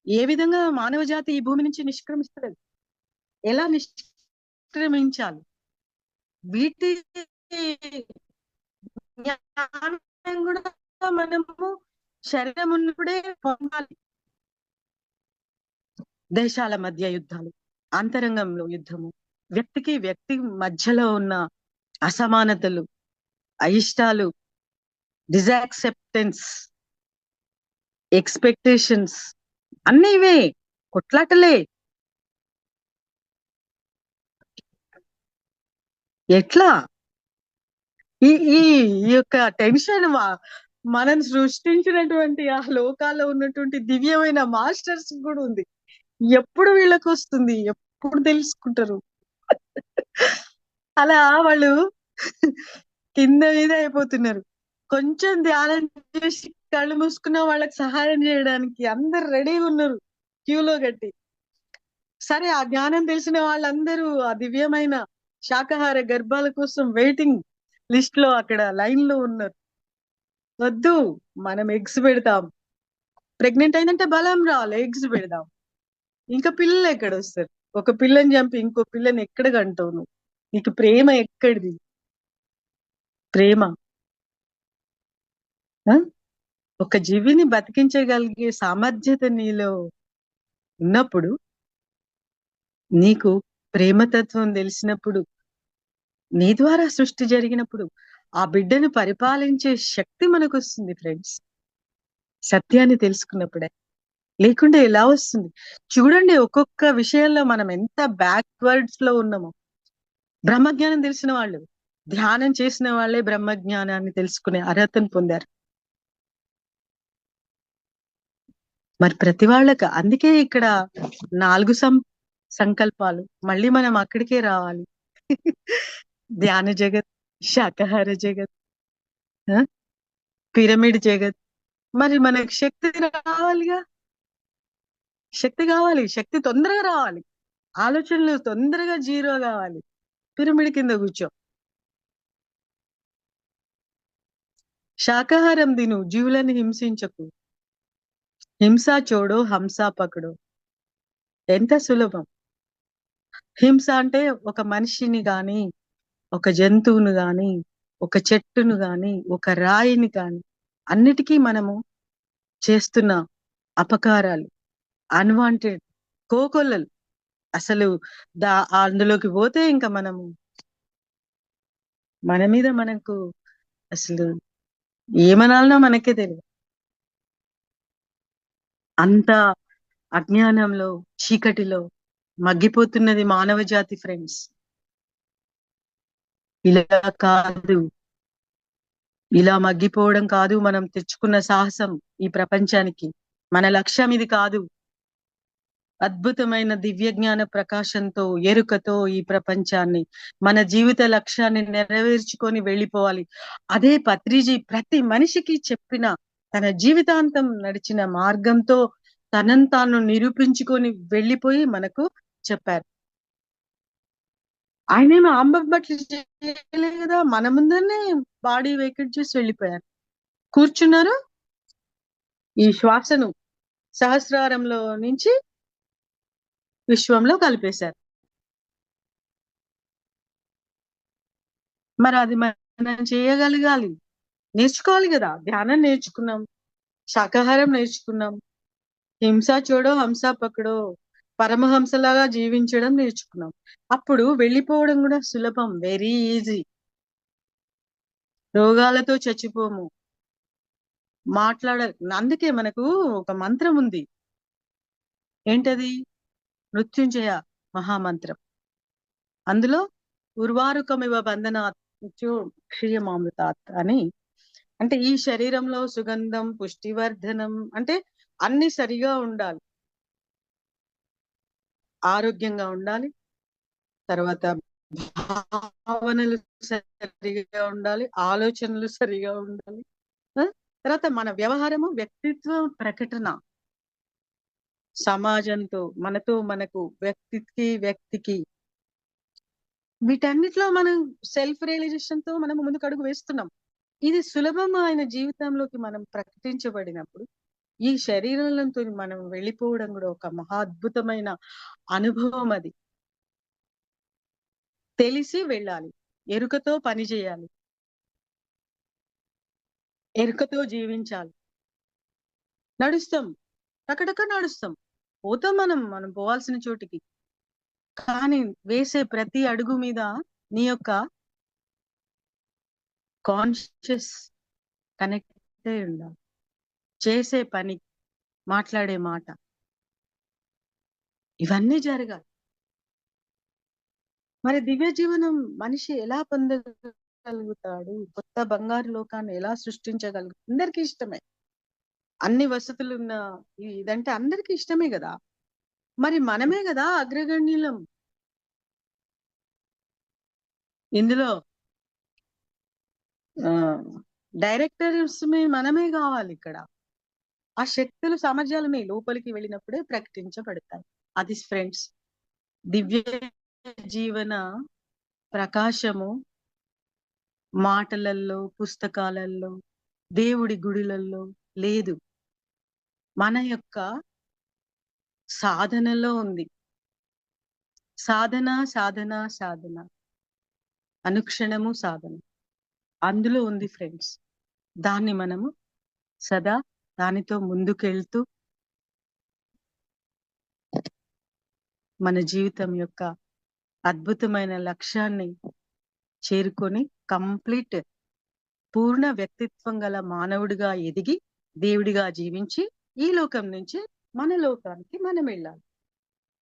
[SPEAKER 2] ఏ విధంగా మానవ జాతి ఈ భూమి నుంచి నిష్క్రమిస్తుంది, ఎలా నిష్క్రమించాలి, వీటి జ్ఞానం కూడా మనము శరీరం ఉన్నప్పుడే పొందాలి. దేశాల మధ్య యుద్ధాలు, అంతరంగంలో యుద్ధము, వ్యక్తికి వ్యక్తి మధ్యలో ఉన్న అసమానతలు, అయిష్టాలు, డిజాక్సెప్టెన్స్, ఎక్స్పెక్టేషన్స్ అన్నీ ఇవే కొట్లాటలే. ఎట్లా ఈ ఈ యొక్క టెన్షన్ మనం సృష్టించినటువంటి ఆ లోకాల్లో ఉన్నటువంటి దివ్యమైన మాస్టర్స్ కూడా ఉంది. ఎప్పుడు వీళ్ళకి వస్తుంది, ఎప్పుడు తెలుసుకుంటారు? అలా వాళ్ళు కింద మీద అయిపోతున్నారు. కొంచెం ధ్యానం చేసి కళ్ళు మూసుకున్న వాళ్ళకి సహాయం చేయడానికి అందరు రెడీగా ఉన్నారు క్యూలో గట్టి. సరే, ఆ జ్ఞానం తెలిసిన వాళ్ళందరూ ఆ దివ్యమైన శాకాహార గర్భాల కోసం వెయిటింగ్ లిస్ట్ లో అక్కడ లైన్ లో ఉన్నారు. వద్దు, మనం ఎగ్స్ పెడతాం. ప్రెగ్నెంట్ అయిందంటే బలం రావాలి, ఎగ్స్ పెడదాం. ఇంకా పిల్లలు ఎక్కడ వస్తారు? ఒక పిల్లని చంపి ఇంకో పిల్లని ఎక్కడ కంటావు నువ్వు? నీకు ప్రేమ ఎక్కడిది? ప్రేమ ఒక జీవిని బతికించగలిగే సామర్థ్యత నీలో ఉన్నప్పుడు, నీకు ప్రేమతత్వం తెలిసినప్పుడు నీ ద్వారా సృష్టి జరిగినప్పుడు ఆ బిడ్డను పరిపాలించే శక్తి మనకు వస్తుంది ఫ్రెండ్స్, సత్యాన్ని తెలుసుకున్నప్పుడే. లేకుంటే ఎలా వస్తుంది? చూడండి, ఒక్కొక్క విషయంలో మనం ఎంత బ్యాక్వర్డ్స్ లో ఉన్నామో. బ్రహ్మజ్ఞానం తెలిసిన వాళ్ళు, ధ్యానం చేసిన వాళ్ళే బ్రహ్మజ్ఞానాన్ని తెలుసుకునే అర్హతను పొందారు. మరి ప్రతి వాళ్ళకి అందుకే ఇక్కడ 4 సంకల్పాలు. మళ్ళీ మనం అక్కడికే రావాలి. ధ్యాన జగత్, శాకాహార జగత్, ఆ, పిరమిడ్ జగత్. మరి మనకు శక్తి రావాలిగా, శక్తి కావాలి, శక్తి తొందరగా రావాలి, ఆలోచనలు తొందరగా జీరో కావాలి. పిరమిడ్ కింద కూర్చో, శాకాహారం తిను, జీవులను హింసించకు. హింస చూడు, హంస పకడు. ఎంత సులభం. హింస అంటే ఒక మనిషిని గాని, ఒక జంతువును గాని, ఒక చెట్టును గాని, ఒక రాయిని గాని, అన్నిటికీ మనము చేస్తున్న అపకారాలు, అన్వాంటెడ్ కోకొల్లలు. అసలు అందులోకి పోతే ఇంకా మన మీద మనకు అసలు ఏమనాలనో మనకే తెలియదు. అంత అజ్ఞానంలో, చీకటిలో మగ్గిపోతున్నది మానవ జాతి ఫ్రెండ్స్. ఇలా కాదు, ఇలా మగ్గిపోవడం కాదు మనం తెచ్చుకున్న సాహసం ఈ ప్రపంచానికి. మన లక్ష్యం ఇది కాదు. అద్భుతమైన దివ్య జ్ఞాన ప్రకాశంతో, ఎరుకతో ఈ ప్రపంచాన్ని, మన జీవిత లక్ష్యాన్ని నెరవేర్చుకొని వెళ్ళిపోవాలి. అదే పత్రిజీ ప్రతి మనిషికి చెప్పిన, తన జీవితాంతం నడిచిన మార్గంతో తనను తాను నిరూపించుకొని వెళ్ళిపోయి మనకు చెప్పారు. ఆయనేమో ఆంబబట్లు చేయలేదు కదా, మన ముందరనే బాడీ వేకెట్ చేసి వెళ్ళిపోయారు. కూర్చున్నారు, ఈ శ్వాసను సహస్రారంలో నుంచి విశ్వంలో కలిపేశారు. మరి అది మనం చేయగలగాలి, నేర్చుకోవాలి కదా. ధ్యానం నేర్చుకున్నాం, శాకాహారం నేర్చుకున్నాం, హింస చూడో హంస పకడో, పరమహంసలాగా జీవించడం నేర్చుకున్నాం. అప్పుడు వెళ్ళిపోవడం కూడా సులభం, వెరీ ఈజీ. రోగాలతో చచ్చిపోము, అందుకే మనకు ఒక మంత్రం ఉంది. ఏంటది? మృత్యుంజయ మహామంత్రం. అందులో ఉర్వారుకమివ బంధనాత్ క్షీయమామృతాత్ అని, అంటే ఈ శరీరంలో సుగంధం, పుష్టివర్ధనం, అంటే అన్ని సరిగా ఉండాలి. ఆరోగ్యంగా ఉండాలి, తర్వాత భావనలు సరిగా ఉండాలి, ఆలోచనలు సరిగా ఉండాలి, తర్వాత మన వ్యవహారము, వ్యక్తిత్వ ప్రకటన, సమాజంతో, మనకు, వ్యక్తికి వీటన్నిటిలో మనం సెల్ఫ్ రియలైజేషన్ తో మనం ముందుకు అడుగు వేస్తున్నాం. ఇది సులభం. ఆయన జీవితంలోకి మనం ప్రకటించబడినప్పుడు ఈ శరీరంతో మనం వెళ్ళిపోవడం కూడా ఒక మహా అద్భుతమైన అనుభవం. అది తెలిసి వెళ్ళాలి, ఎరుకతో పని చేయాలి, ఎరుకతో జీవించాలి. నడుస్తాం, టకటక నడుస్తాం, పోతాం మనం పోవాల్సిన చోటికి. కానీ వేసే ప్రతి అడుగు మీద నీ యొక్క కాన్షియస్ కనెక్ట్ అయి ఉండాలి. చేసే పని, మాట్లాడే మాట, ఇవన్నీ జరగాలి. మరి దివ్య జీవనం మనిషి ఎలా పొందగలుగుతాడు? కొత్త బంగారు లోకాన్ని ఎలా సృష్టించగలుగుతాడు? అందరికీ ఇష్టమే, అన్ని వసతులున్న ఇదంటే అందరికీ ఇష్టమే కదా. మరి మనమే కదా అగ్రగణ్యులం. ఇందులో డైరెక్టర్స్ మనమే కావాలి. ఇక్కడ ఆ శక్తులు, సామర్థ్యాలు లోపలికి వెళ్ళినప్పుడే ప్రకటించబడతాయి. అది ఫ్రెండ్స్ దివ్య జీవన ప్రకాశము. మాటలలో, పుస్తకాలలో, దేవుడి గుడిలలో లేదు, మన యొక్క సాధనలో ఉంది. సాధన సాధన సాధన, అనుక్షణము సాధన అందులో ఉంది ఫ్రెండ్స్. దాన్ని మనము సదా దానితో ముందుకెళ్తూ మన జీవితం యొక్క అద్భుతమైన లక్ష్యాన్ని చేరుకొని కంప్లీట్ పూర్ణ వ్యక్తిత్వం గల మానవుడిగా ఎదిగి దేవుడిగా జీవించి ఈ లోకం నుంచి మన లోకానికి మనం వెళ్ళాలి.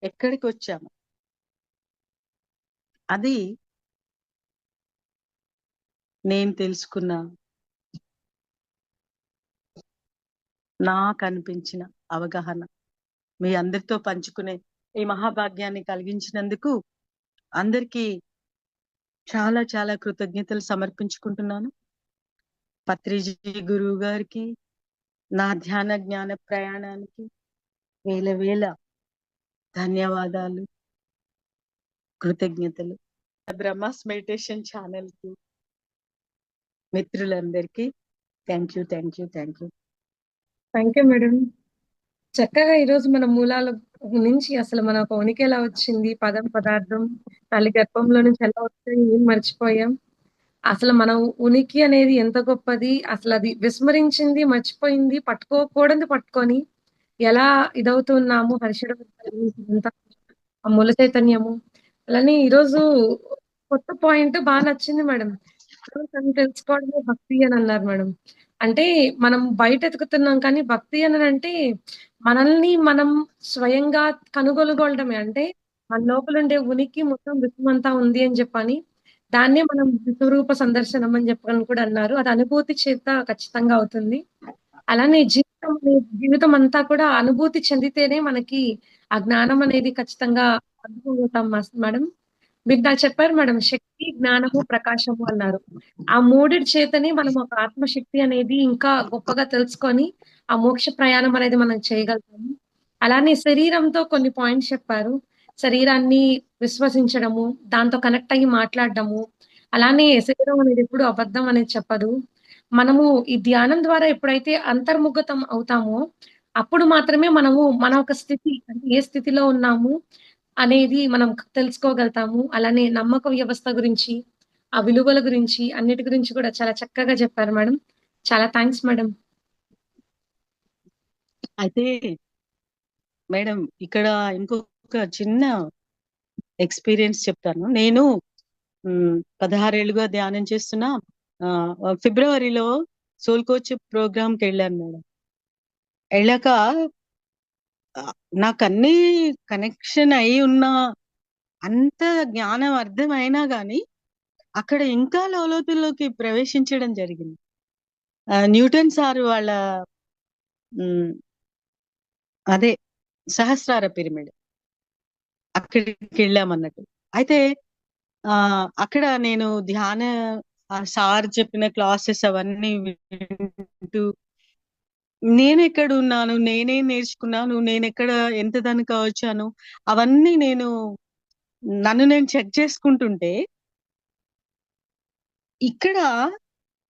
[SPEAKER 2] ఎక్కడికి వచ్చాము అది నేను తెలుసుకున్న, నాకు అనిపించిన అవగాహన మీ అందరితో పంచుకునే ఈ మహాభాగ్యాన్ని కలిగించినందుకు అందరికీ చాలా చాలా కృతజ్ఞతలు సమర్పించుకుంటున్నాను. పత్రిజీ గురువు గారికి, నా ధ్యాన జ్ఞాన ప్రయాణానికి వేల వేల ధన్యవాదాలు, కృతజ్ఞతలు. బ్రహ్మాస్ మెడిటేషన్ ఛానల్ కి మిత్రులందరికీ thank you.
[SPEAKER 1] Thank you madam. చక్కగా ఈరోజు మన మూలాల నుంచి అసలు మన ఒక ఉనికి ఎలా వచ్చింది, పదం పదార్థం తల్లి గర్భంలో నుంచి ఎలా వచ్చాయి, ఏం మర్చిపోయాం, అసలు మన ఉనికి అనేది ఎంత గొప్పది, అసలు అది విస్మరించింది, మర్చిపోయింది, పట్టుకోకూడదు పట్టుకొని ఎలా ఇదవుతున్నాము, హర్షడం ఆ మూల చైతన్యము. అలానే ఈరోజు కొత్త పాయింట్ బాగా నచ్చింది మేడం. తను తెలుసుకోవడమే భక్తి అని అన్నారు మేడం. అంటే మనం బయట ఎతుకుతున్నాం కానీ భక్తి అని అంటే మనల్ని మనం స్వయంగా కనుగొలుగొనడమే. అంటే మన లోపల ఉండే ఉనికి మొత్తం విశ్వమంతా ఉంది అని చెప్పని దాన్నే మనం విశ్వరూప సందర్శనం అని చెప్పని కూడా అన్నారు. అది అనుభూతి చేత ఖచ్చితంగా అవుతుంది. అలానే జీవితం అంతా కూడా అనుభూతి చెందితేనే మనకి ఆ జ్ఞానం అనేది ఖచ్చితంగా అందుకోగలుగుతాం మేడం. మీరు నాకు చెప్పారు మేడం, శక్తి, జ్ఞానము, ప్రకాశము అన్నారు. ఆ మూడిటి చేతనే మనం ఒక ఆత్మశక్తి అనేది ఇంకా గొప్పగా తెలుసుకొని ఆ మోక్ష ప్రయాణం అనేది మనం చేయగలుగుతాము. అలానే శరీరంతో కొన్ని పాయింట్స్ చెప్పారు. శరీరాన్ని విశ్వసించడము, దాంతో కనెక్ట్ అయ్యి మాట్లాడడము, అలానే శరీరం అనేది ఎప్పుడు అబద్ధం అనేది చెప్పదు. మనము ఈ ధ్యానం ద్వారా ఎప్పుడైతే అంతర్ముఖతం అవుతామో, అప్పుడు మాత్రమే మనము మన ఒక స్థితి అంటే ఏ స్థితిలో ఉన్నాము అనేది మనం తెలుసుకోగలుగుతాము. అలానే నమ్మక వ్యవస్థ గురించి, ఆ విలువల గురించి, అన్నిటి గురించి కూడా చాలా చక్కగా చెప్పారు మేడం. చాలా థాంక్స్ మేడం.
[SPEAKER 2] అయితే మేడం ఇక్కడ ఇంకొక చిన్న ఎక్స్పీరియన్స్ చెప్తాను. నేను 16 ఏళ్ళుగా ధ్యానం చేస్తున్నా. ఫిబ్రవరిలో సోల్ కోచ్ ప్రోగ్రామ్కి వెళ్ళాను మేడం. వెళ్ళాక నాకు అన్ని కనెక్షన్ అయి ఉన్నా, అంత జ్ఞానం అర్థమైనా గాని అక్కడ ఇంకా లోతుల్లోకి ప్రవేశించడం జరిగింది. న్యూటన్ సార్ వాళ్ళ అదే సహస్రార పిరమిడ్ అక్కడికి వెళ్ళామన్నట్టు. అయితే అక్కడ నేను ధ్యాన సార్ చెప్పిన క్లాసెస్ అవన్నీ వింటూ నేనెక్కడున్నాను, నేనేం నేర్చుకున్నాను, నేనెక్కడ ఎంత దాకా వచ్చాను, అవన్నీ నన్ను నేను చెక్ చేసుకుంటుంటే ఇక్కడ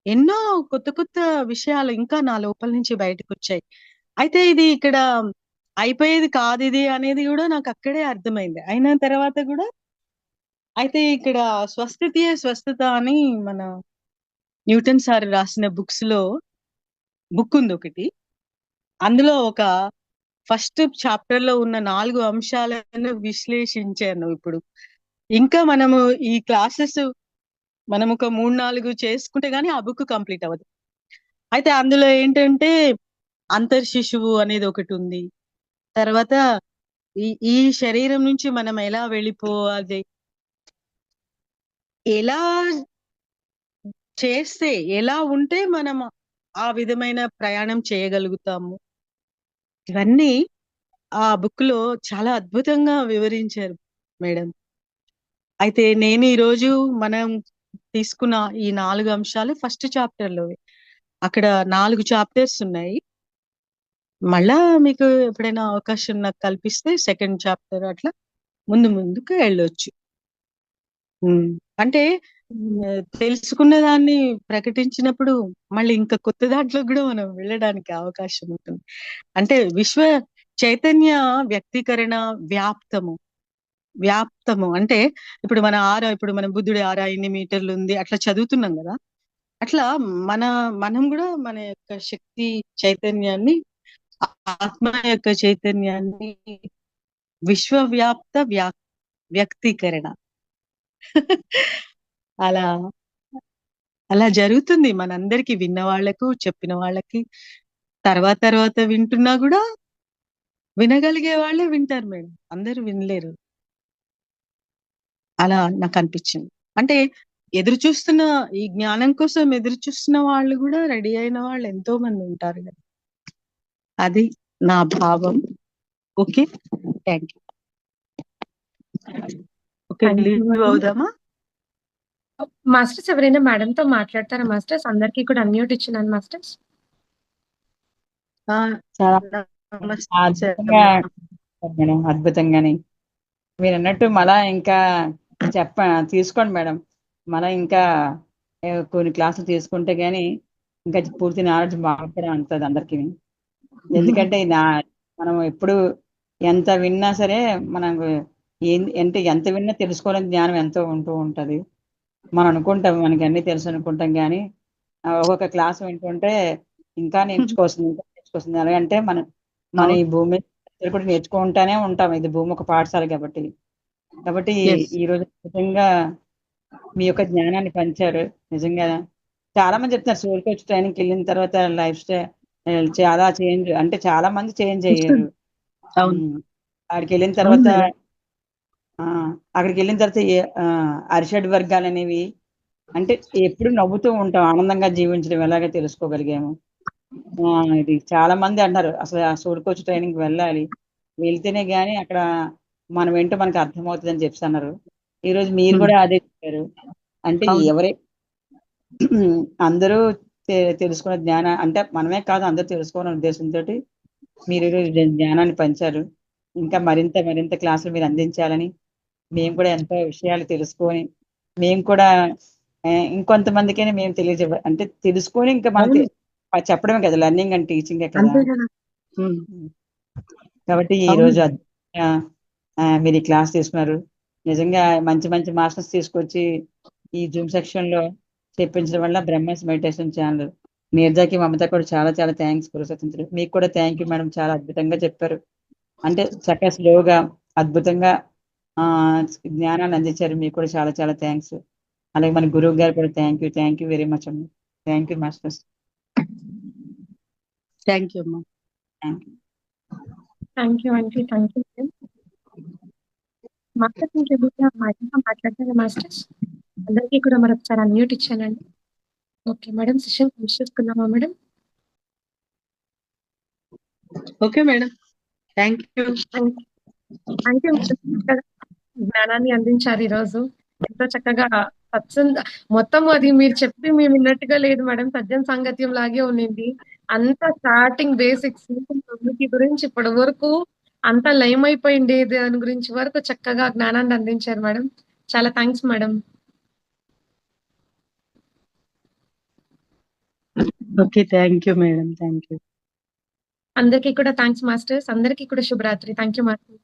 [SPEAKER 2] ఎన్నో కొత్త కొత్త విషయాలు ఇంకా నా లోపల నుంచి బయటకొచ్చాయి. అయితే ఇది ఇక్కడ అయిపోయేది కాదిది అనేది కూడా నాకు అక్కడే అర్థమైంది. అయిన తర్వాత కూడా అయితే ఇక్కడ స్వస్థితియే స్వస్థత అని మన న్యూటన్ సార్ రాసిన బుక్ ఉంది ఒకటి. అందులో ఒక ఫస్ట్ చాప్టర్ లో ఉన్న 4 అంశాలను విశ్లేషించాను. ఇప్పుడు ఇంకా మనము ఈ క్లాసెస్ మనం ఒక 3-4 చేసుకుంటే గానీ ఆ బుక్ కంప్లీట్ అవ్వదు. అయితే అందులో ఏంటంటే అంతర్శిశువు అనేది ఒకటి ఉంది. తర్వాత ఈ శరీరం నుంచి మనం ఎలా వెళ్ళిపోవాలి, ఎలా చేస్తే, ఎలా ఉంటే మనం ఆ విధమైన ప్రయాణం చేయగలుగుతాము, ఇవన్నీ ఆ బుక్ లో చాలా అద్భుతంగా వివరించారు మేడం. అయితే నేను ఈరోజు మనం తీసుకున్న ఈ 4 అంశాలు ఫస్ట్ చాప్టర్ లో, అక్కడ 4 చాప్టర్స్ ఉన్నాయి. మళ్ళా మీకు ఎప్పుడైనా అవకాశం నాకు కల్పిస్తే సెకండ్ చాప్టర్ అట్లా ముందుకు వెళ్ళొచ్చు. అంటే తెలుసుకున్న దాన్ని ప్రకటించినప్పుడు మళ్ళీ ఇంకా కొత్త దాంట్లో కూడా మనం వెళ్ళడానికి అవకాశం ఉంటుంది. అంటే విశ్వ చైతన్య వ్యక్తీకరణ వ్యాప్తము అంటే ఇప్పుడు ఇప్పుడు మన బుద్ధుడి ఆరా ఎన్ని మీటర్లు ఉంది అట్లా చదువుతున్నాం కదా. అట్లా మనం కూడా మన యొక్క శక్తి చైతన్యాన్ని, ఆత్మ యొక్క చైతన్యాన్ని విశ్వవ్యాప్త వ్యక్తీకరణ అలా అలా జరుగుతుంది మనందరికి, విన్న వాళ్ళకు చెప్పిన వాళ్ళకి. తర్వాత తర్వాత వింటున్నా కూడా వినగలిగే వాళ్ళే వింటారు మేడం, అందరూ వినలేరు. అలా నాకు అనిపించింది. అంటే ఎదురు చూస్తున్న, ఈ జ్ఞానం కోసం ఎదురు చూస్తున్న వాళ్ళు కూడా రెడీ అయిన వాళ్ళు ఎంతో మంది ఉంటారు కదా. అది నా భావం. Okay, thank you. Okay,
[SPEAKER 1] thank you
[SPEAKER 2] leave
[SPEAKER 1] అండి.
[SPEAKER 2] అవుదామా?
[SPEAKER 1] మాస్టర్స్ ఎవరైనా మేడంతో మాట్లాడతారా మాస్టర్స్? అందరికీ కూడా అన్మ్యూట్ ఇచ్చినాను మాస్టర్స్.
[SPEAKER 2] ఆ,
[SPEAKER 3] చాలా
[SPEAKER 2] నమస్తే
[SPEAKER 3] అద్భుతంగా
[SPEAKER 2] అమ్మా.
[SPEAKER 3] మేడం, అద్భుతంగాని మీరు అన్నట్టు మళ్ళా ఇంకా తీసుకోండి మేడం. మళ్ళా ఇంకా కొన్ని క్లాసులు తీసుకుంటే గానీ ఇంకా పూర్తి నాలెడ్జ్ బాగా ఉంటుంది అందరికి. ఎందుకంటే మనం ఎప్పుడు ఎంత విన్నా సరే మనకు అంటే ఎంత విన్నా తెలుసుకోవాలని జ్ఞానం ఎంతో ఉంటూ ఉంటది. మనం అనుకుంటాం మనకి అన్ని తెలుసు అనుకుంటాం, కానీ ఒక్కొక్క క్లాస్ వింటుంటే ఇంకా నేర్చుకోవాల్సింది, ఇంకా నేర్చుకోవాల్సింది. అలాగంటే మన ఈ భూమి కూడా నేర్చుకుంటానే ఉంటాం. ఇది భూమి ఒక పాఠశాల కాబట్టి.
[SPEAKER 2] Yes.
[SPEAKER 3] ఈ రోజు నిజంగా మీ యొక్క జ్ఞానాన్ని పంచారు. నిజంగా చాలా మంది చెప్తున్నారు సోల్ కోచ్ ట్రైనింగ్కి వెళ్ళిన తర్వాత లైఫ్ స్టైల్ చాలా చేంజ్, అంటే చాలా మంది చేంజ్ అయ్యారు.
[SPEAKER 2] అవును,
[SPEAKER 3] అక్కడికి వెళ్ళిన
[SPEAKER 2] అవును
[SPEAKER 3] తర్వాత
[SPEAKER 2] మేడం.
[SPEAKER 3] అక్కడికి వెళ్ళిన తర్వాత అరిషడ్ వర్గాలు అనేవి, అంటే ఎప్పుడు నవ్వుతూ ఉంటాం, ఆనందంగా జీవించడం ఎలాగో తెలుసుకోగలిగాము. ఇది చాలా మంది అంటారు అసలు ఆ సోల్ కోచ్ ట్రైనింగ్ వెళ్ళాలి, వెళ్తేనే గానీ అక్కడ మనం ఏంటో మనకు అర్థమవుతుంది అని చెప్పి అన్నారు. ఈ రోజు మీరు కూడా అదే చెప్పారు. అంటే
[SPEAKER 2] అవును.
[SPEAKER 3] ఎవరే అందరూ తెలుసుకున్న జ్ఞానం, అంటే మనమే కాదు అందరూ తెలుసుకోవాలనే ఉద్దేశంతో మీరు ఈరోజు జ్ఞానాన్ని పంచారు. ఇంకా మరింత మరింత క్లాసులు మీరు అందించాలని, మేము కూడా ఎంతో విషయాలు తెలుసుకొని మేము కూడా ఇంకొంతమందికైనా మేము అంటే తెలుసుకొని ఇంకా మనం
[SPEAKER 2] అవును,
[SPEAKER 3] చెప్పడమే కదా, లెర్నింగ్ అండ్ టీచింగే కదా.
[SPEAKER 2] అంతే కదా.
[SPEAKER 3] కాబట్టి ఈ
[SPEAKER 2] అవును.
[SPEAKER 3] రోజు మీరు ఈ క్లాస్ తీసుకున్నారు. నిజంగా మంచి మంచి మాస్టర్స్ తీసుకొచ్చి ఈ జూమ్ సెక్షన్ లో చెప్పించడం వల్ల బ్రహ్మాస్ మెడిటేషన్ ఛానల్ నీరజాకి, మమత కూడా చాలా చాలా థ్యాంక్స్. కృతజ్ఞతలు. మీకు కూడా థ్యాంక్ యూ మేడం, చాలా అద్భుతంగా చెప్పారు. అంటే చక్కగా స్లోగా అద్భుతంగా ఆ జ్ఞానాన్ని అందించారు. మీకు కూడా చాలా చాలా థ్యాంక్స్. అలాగే మన గురువు గారు కూడా థ్యాంక్ యూ వెరీ మచ్ అమ్మ. Thank you masters.
[SPEAKER 2] Thank you అమ్మా.
[SPEAKER 3] Thank you.
[SPEAKER 1] థ్యాంక్ యూ అండి. Thank you. మాస్టర్స్ ఇంకేమైనా మాట్లాడతారా మాస్టర్స్? అందరికీ కూడా మరొకసారి అన్మ్యూట్ ఇచ్చానండి. ఓకే మేడం, సెషన్ ఫినిష్ చేసుకుందామా madam?
[SPEAKER 2] Okay madam, thank you.
[SPEAKER 1] Thank you madam, జ్ఞానాన్ని అందించారు ఈ రోజు. ఎంతో చక్కగా మొత్తం అది మీరు చెప్పి మేము విన్నట్టుగా లేదు మేడం, సజ్జన సాంగత్యం లాగే ఉండింది. అంత స్టార్టింగ్ బేసిక్స్ గురించి ఇప్పటి వరకు అంత లయం అయిపోయింది, దాని గురించి వరకు చక్కగా జ్ఞానాన్ని అందించారు మేడం. చాలా thanks madam.
[SPEAKER 2] Okay, thank you madam, thank you.
[SPEAKER 1] అందరికీ కూడా థ్యాంక్స్ మాస్టర్స్. అందరికీ కూడా శుభరాత్రి. Thank you master.